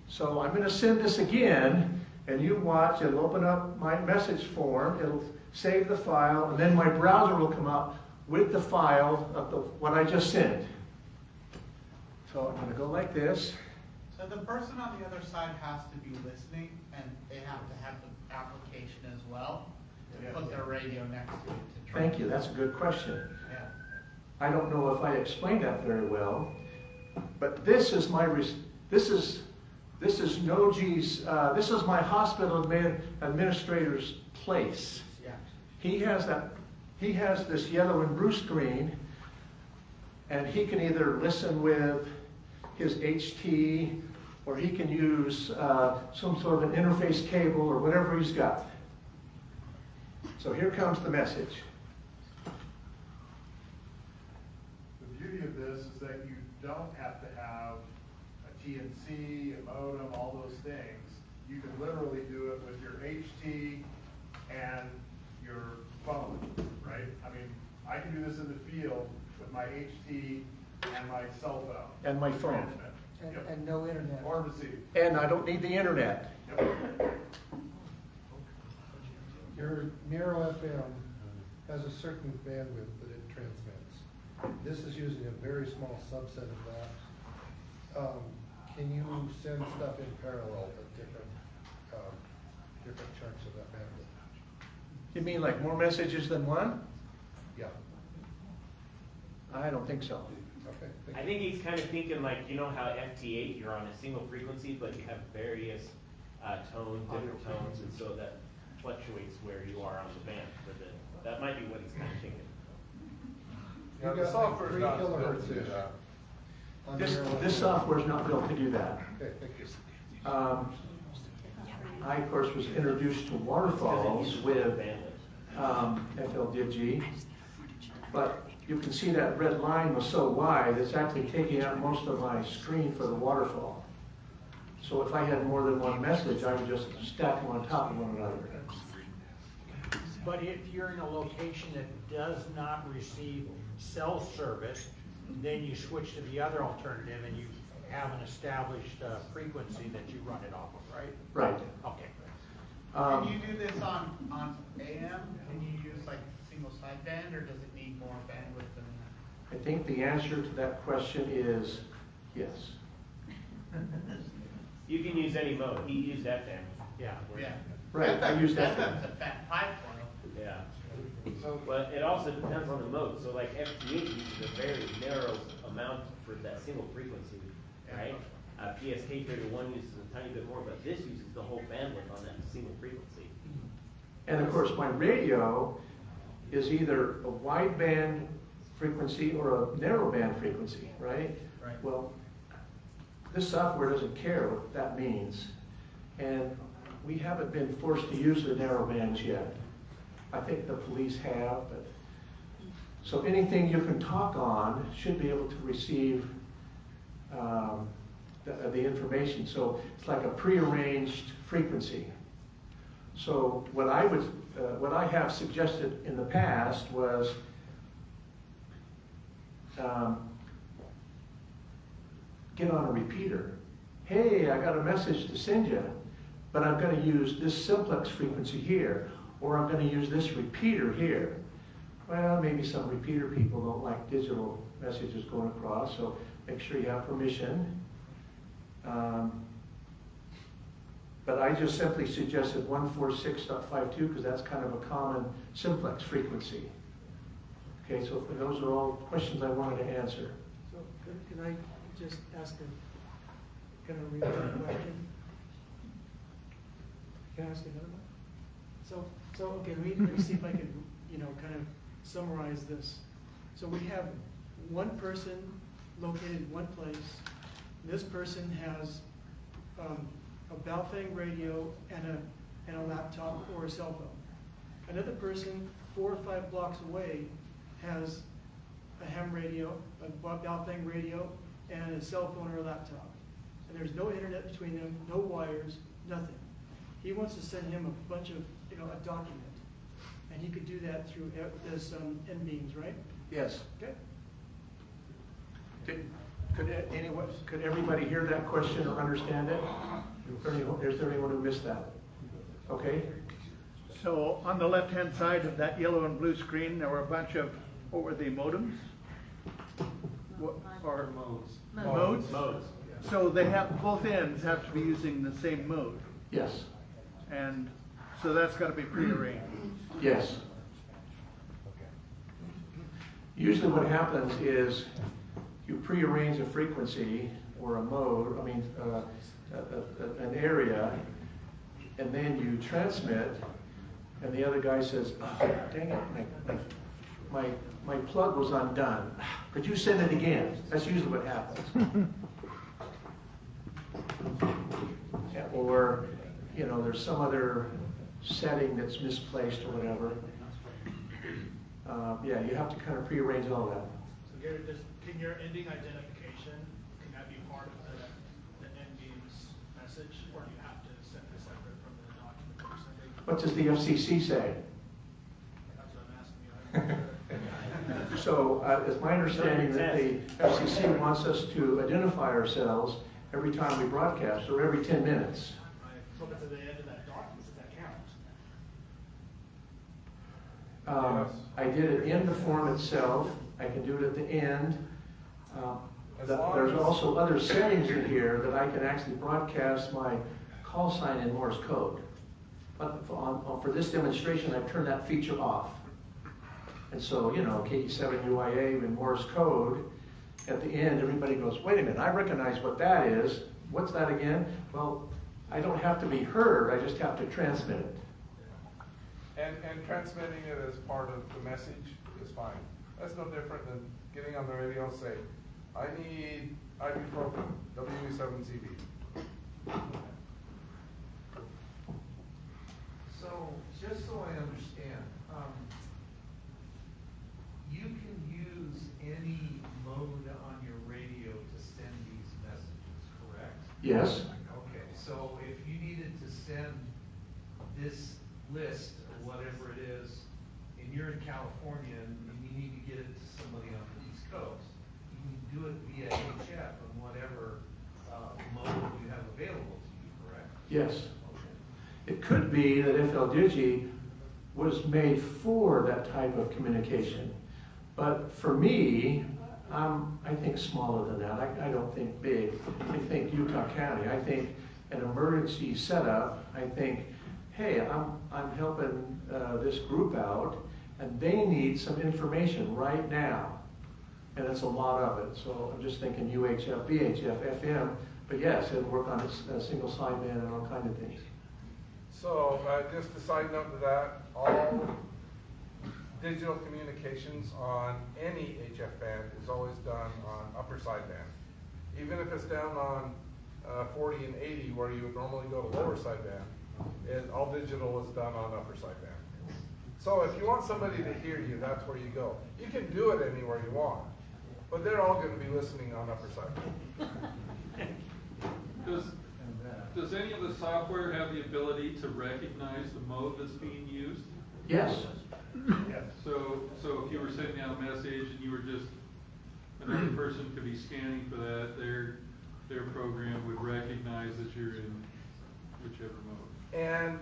so I'm going to send this again, and you watch. It'll open up my message form. It'll save the file, and then my browser will come up. with the file of what I just sent. So I'm going to go like this. So the person on the other side has to be listening, and they have to have the application as well, to put their radio next to it to track. Thank you, that's a good question. Yeah. I don't know if I explained that very well, but this is my, this is Noji's, this is my hospital administrator's place. Yeah. He has this yellow and blue screen, and he can either listen with his HT, or he can use some sort of an interface cable or whatever he's got. So here comes the message. The beauty of this is that you don't have to have a TNC, a modem, all those things. You can literally do it with your HT and your phone, right? I mean, I can do this in the field with my HT and my cell phone. And my phone. Transmit. Yep. And no internet. Or receive. And I don't need the internet. Yep. Your narrow FM has a certain bandwidth that it transmits. This is using a very small subset of that. Can you send stuff in parallel at different chunks of that bandwidth? You mean like more messages than one? Yeah. I don't think so. Okay. I think he's kind of thinking like, you know how FT8, you're on a single frequency, but you have various tones, different tones, and so that fluctuates where you are on the band. But that might be what he's kind of thinking. Yeah, the software is not built to do that. This software is not built to do that. Okay, thank you. I, of course, was introduced to waterfalls with FLDG, but you can see that red line was so wide, it's actually taking out most of my screen for the waterfall. So if I had more than one message, I would just stack them on top of one another. But if you're in a location that does not receive cell service, then you switch to the other alternative and you have an established frequency that you run it off of, right? Right. Okay. Can you do this on AM? Can you use like single sideband, or does it need more bandwidth than that? I think the answer to that question is yes. You can use any mode. He used FM. Yeah. Yeah. Right, I use that. That's a fat pipe for them. Yeah. But it also depends on the mode. So like FT8 uses a very narrow amount for that single frequency, right? PSK31 uses a tiny bit more, but this uses the whole bandwidth on that single frequency. And of course, my radio is either a wideband frequency or a narrow band frequency, right? Right. Well, this software doesn't care what that means. And we haven't been forced to use the narrow bands yet. I think the police have, but so anything you can talk on should be able to receive the information. So it's like a prearranged frequency. So what I have suggested in the past was get on a repeater. Hey, I got a message to send you, but I'm going to use this simplex frequency here, or I'm going to use this repeater here. Well, maybe some repeater people don't like digital messages going across, so make sure you have permission. But I just simply suggested 146.52 because that's kind of a common simplex frequency. Okay, so those are all questions I wanted to answer. So can I just ask a, can I repeat the question? Can I ask another one? So okay, let me see if I can, kind of summarize this. So we have one person located in one place. This person has a Baofeng radio and a laptop or a cell phone. Another person 4 or 5 blocks away has a ham radio, a Baofeng radio, and a cell phone or a laptop. And there's no internet between them, no wires, nothing. He wants to send him a bunch of, a document. And he could do that through this NBEMS, right? Yes. Okay. Could everybody hear that question or understand it? Is there anyone who missed that? Okay. So on the left-hand side of that yellow and blue screen, there were a bunch of Or were they modems? What, or Modes. modes? Modes. So they have, both ends have to be using the same mode. Yes, And so that's got to be prearranged. yes. Usually what happens is you prearrange a frequency or a mode, an area, and then you transmit, and the other guy says, oh, dang it, my plug was undone. Could you send it again? That's usually what happens. Or, there's some other setting that's misplaced or whatever. Yeah, you have to kind of prearrange all that. So Gary, can your ending identification, can that be part of the NBEMS message, or do you have to send it separate from the document that you're sending? What does the FCC say? That's what I'm asking you. So it's my understanding that the FCC wants us to identify ourselves every time we broadcast, or every 10 minutes. So if it's at the end of that document, does that count? I did it in the form itself. I can do it at the end. There's also other settings in here that I can actually broadcast my call sign in Morse code. But for this demonstration, I've turned that feature off. And so, KE7UIA in Morse code, at the end, everybody goes, wait a minute, I recognize what that is. What's that again? Well, I don't have to be heard, I just have to transmit it. And transmitting it as part of the message is fine. That's no different than getting on the radio and say, I need ibuprofen, WE7CB. So, just so I understand, you can use any mode on your radio to send these messages, correct? Yes. Okay, so if you needed to send this list or whatever it is, and you're in California and you need to get it to somebody on the East Coast, you can do it via HF on whatever mode you have available to you, correct? Yes. It could be that FLDigi was made for that type of communication. But for me, I think smaller than that. I don't think big. I think Utah County. I think an emergency setup. I think, hey, I'm helping this group out, and they need some information right now. And it's a lot of it. So I'm just thinking UHF, VHF, FM. But yes, it'll work on a single sideband and all kinds of things. So, just a side note to that, all digital communications on any HF band is always done on upper sideband. Even if it's down on 40 and 80 where you would normally go to lower sideband, all digital is done on upper sideband. So if you want somebody to hear you, that's where you go. You can do it anywhere you want, but they're all going to be listening on upper sideband. Does any of the software have the ability to recognize the mode that's being used? Yes. Yes. So if you were sending out a message and you were just, another person could be scanning for that, their program would recognize that you're in whichever mode. And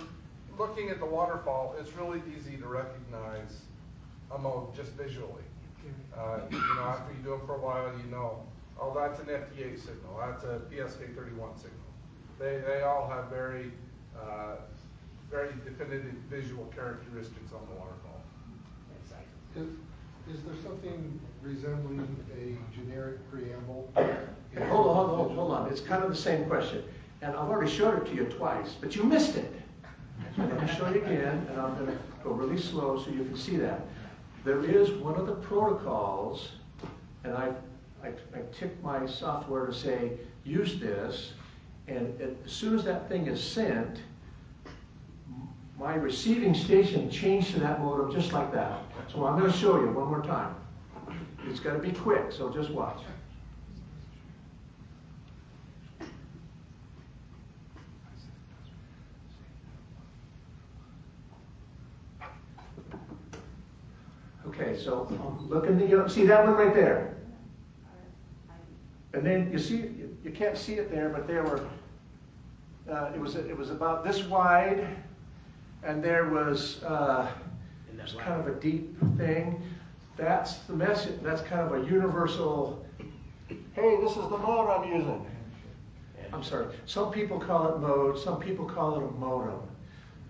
looking at the waterfall, it's really easy to recognize a mode just visually. After you do it for a while, oh, that's an FT8 signal, that's a PSK31 signal. They all have very definitive visual characteristics on the waterfall. Is there something resembling a generic preamble? Hey, hold on. It's kind of the same question. And I've already showed it to you twice, but you missed it. So I'm going to show you again, and I'm going to go really slow so you can see that. There is one of the protocols, and I tick my software to say, use this, and as soon as that thing is sent, my receiving station changed to that modem just like that. So I'm going to show you one more time. It's got to be quick, so just watch. Okay, so look in the, see that one right there? And then you see, you can't see it there, but there were, it was about this wide, and there was kind of a deep thing. that's the message. That's kind of a universal, hey, this is the mode I'm using. I'm sorry, some people call it mode, some people call it a modem.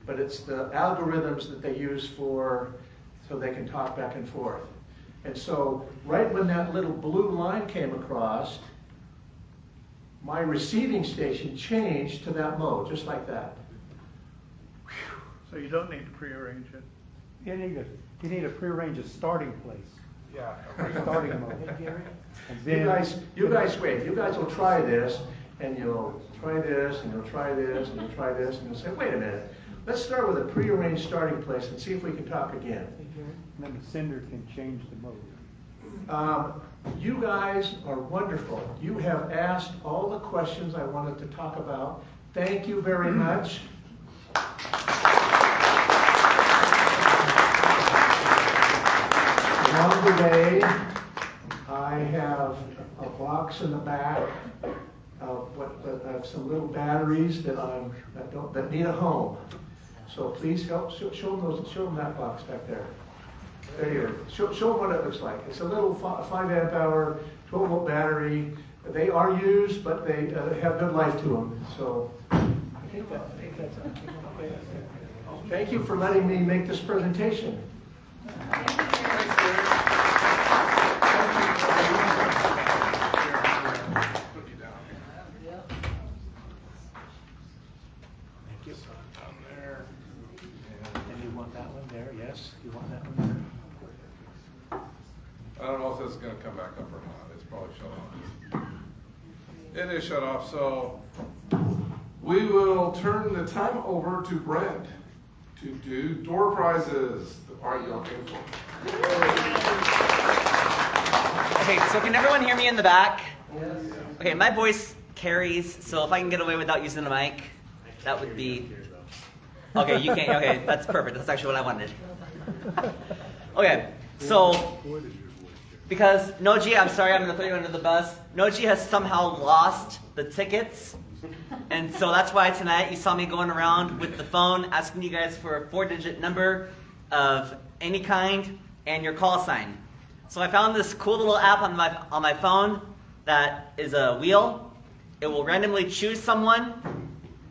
But it's the algorithms that they use so they can talk back and forth. And so right when that little blue line came across, my receiving station changed to that mode, just like that. So you don't need to prearrange it. You need a prearranged starting place. Yeah. Starting mode. And then- You guys wait. You guys will try this, and you'll try this, and you'll try this, and you'll try this, and you'll say, wait a minute. Let's start with a prearranged starting place and see if we can talk again. And then the sender can change the mode. You guys are wonderful. You have asked all the questions I wanted to talk about. Thank you very much. Along the way, I have a box in the back of some little batteries that need a home. So please help show them that box back there. There you go. Show them what it looks like. It's a little 5 amp hour, 12 volt battery. They are used, but they have good life to them. So I think that's it. Thank you for letting me make this presentation. Yes, you want that one there? I don't know if this is going to come back up or not. It's probably shut off. It is shut off, so we will turn the time over to Brent to do door prizes, the part you're looking for. Okay, so can everyone hear me in the back? Yes. Okay, my voice carries, so if I can get away without using the mic, that would be... Okay, you can't. Okay, that's perfect. That's actually what I wanted. Okay, so because Noji, I'm sorry, I'm going to throw you under the bus. Noji has somehow lost the tickets, and so that's why tonight you saw me going around with the phone asking you guys for a 4-digit number of any kind and your call sign. So I found this cool little app on my phone that is a wheel. It will randomly choose someone,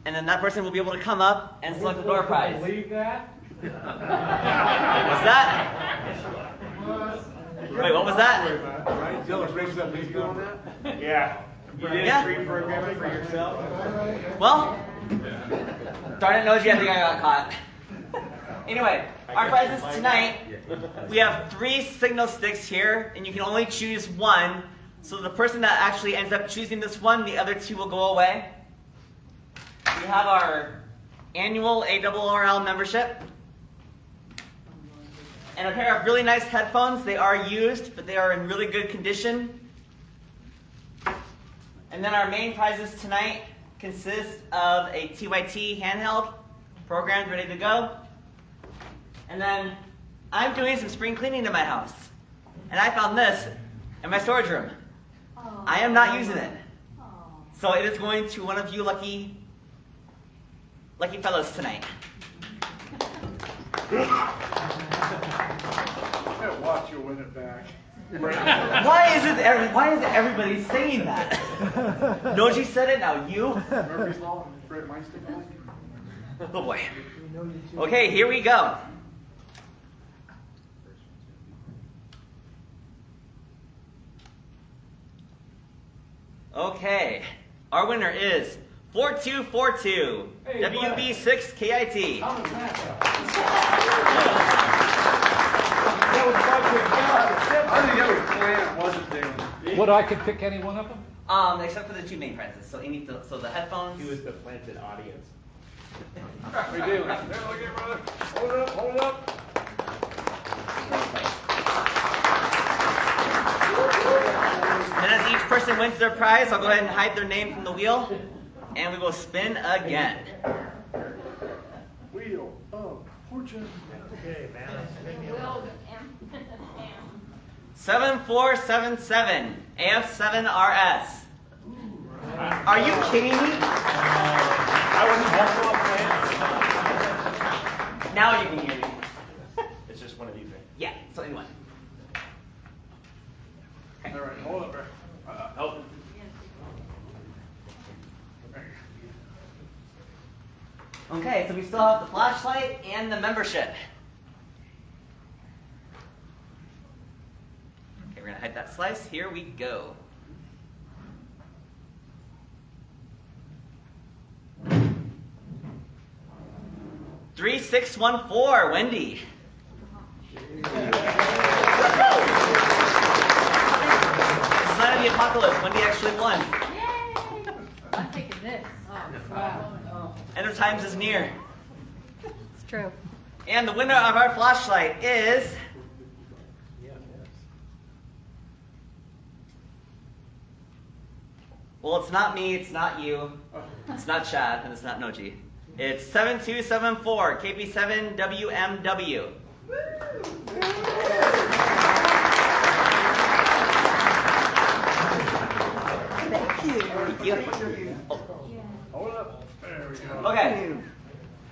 and then that person will be able to come up and select the door prize. Believe that? What's that? Wait, what was that? Right? Dylan raises up his on that? Yeah. You did Yeah. a pre-program it for yourself? Well, darn it, Noji, I think I got caught. Anyway, our prizes tonight, we have 3 signal sticks here, and you can only choose one. So the person that actually ends up choosing this one, the other 2 will go away. We have our annual ARRL membership. And a pair of really nice headphones. They are used, but they are in really good condition. And then our main prizes tonight consist of a TYT handheld, programmed, ready to go. And then I'm doing some spring cleaning in my house. And I found this in my storage room. I am not using it. So it is going to one of you lucky fellows tonight. Watch, you'll win it back. Why is everybody saying that? Noji said it, now you? Murphy's Law, Brett Meister. Oh boy. Okay, here we go. Okay, our winner is 4242, WB6KIT. I think that was planned, wasn't there? What, I could pick any one of them? Except for the 2 main prizes. So so the headphones. He was the planted audience. We do. There, look at brother. Hold it up, hold it up. And as each person wins their prize, I'll go ahead and hide their name from the wheel, and we will spin again. Wheel of Fortune. Okay, man. 7477 AF7RS. Are you kidding me? I was also a fan. Now you can hear me. It's just one of these things. Yeah, so anyway. All right, hold up there. Oh. Okay, so we still have the flashlight and the membership. Okay, we're gonna hide that slice. Here we go. Three, 6, 1, 4, Wendy. Sign of the apocalypse. Wendy actually won. Yay! I'm taking this. Oh, wow. End of times is near. It's true. And the winner of our flashlight is... Well, it's not me, it's not you, it's not Chad, and it's not Noji. It's 7274, KP7WMW. Thank you. Hold up. There we go. Okay,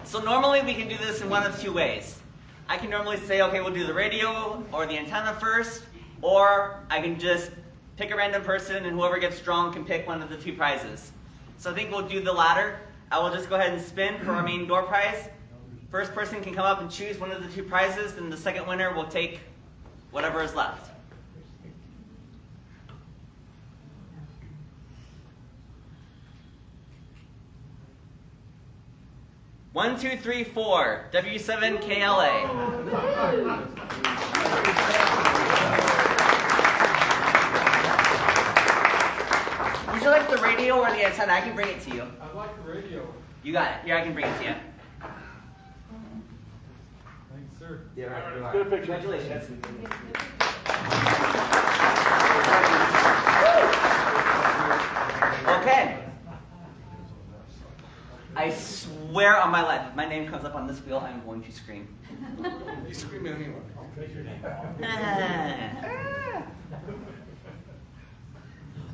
so normally we can do this in one of two ways. I can normally say, okay, we'll do the radio or the antenna first, or I can just pick a random person and whoever gets strong can pick one of the two prizes. So I think we'll do the latter. I will just go ahead and spin for our main door prize. First person can come up and choose one of the two prizes, and the second winner will take whatever is left. One, 2, 3, 4, W7KLA. Would you like the radio or the antenna? I can bring it to you. I'd like the radio. You got it. Here, I can bring it to you. Thanks, sir. Yeah, right. Good picture. Congratulations. Okay. I swear on my life, if my name comes up on this wheel, I'm going to scream. You scream anyway.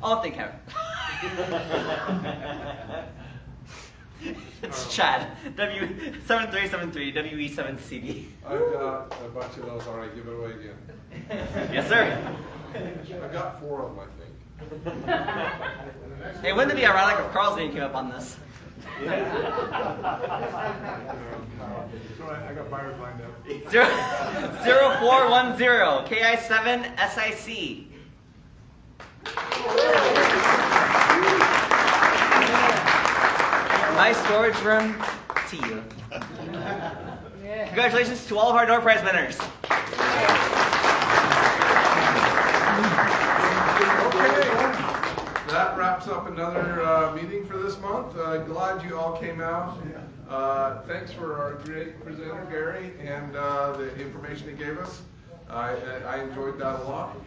Oh, think of It's Chad. W7373 WE7CB. I've got a bunch of those already. Give it away again. Yes, sir. I've got 4 of them, I think. Hey, wouldn't it be ironic if Carl's name came up on this? So I got buyers lined up. 0410 KI7SIC. My storage room to you. Congratulations to all of our door prize winners. That wraps up another meeting for this month. Glad you all came out. Thanks for our great presenter, Gary, and the information he gave us. I enjoyed that a lot.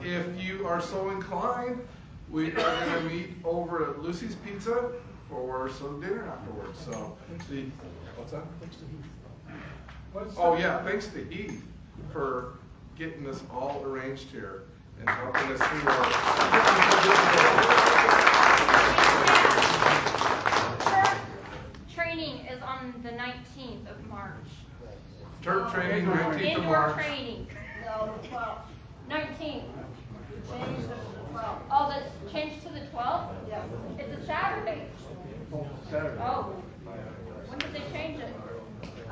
If you are so inclined, we are going to meet over at Lucy's Pizza for some dinner afterwards. So, what's that? Oh yeah, thanks to Heath for getting this all arranged here and helping us through our training is on the 19th of March. Turf training, 19th of Indoor March. training. No, the 12th. 19th. Change to the 12th. Oh, that's changed to the 12th? Yes. It's a Saturday. Saturday. Oh. When did they change it? A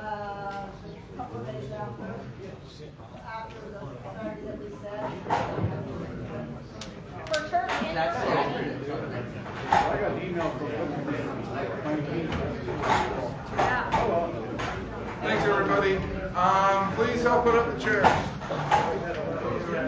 couple of days after the Saturday that we said. For turf indoor training? I got an email from Yeah. Thanks everybody. Please help put up the chairs.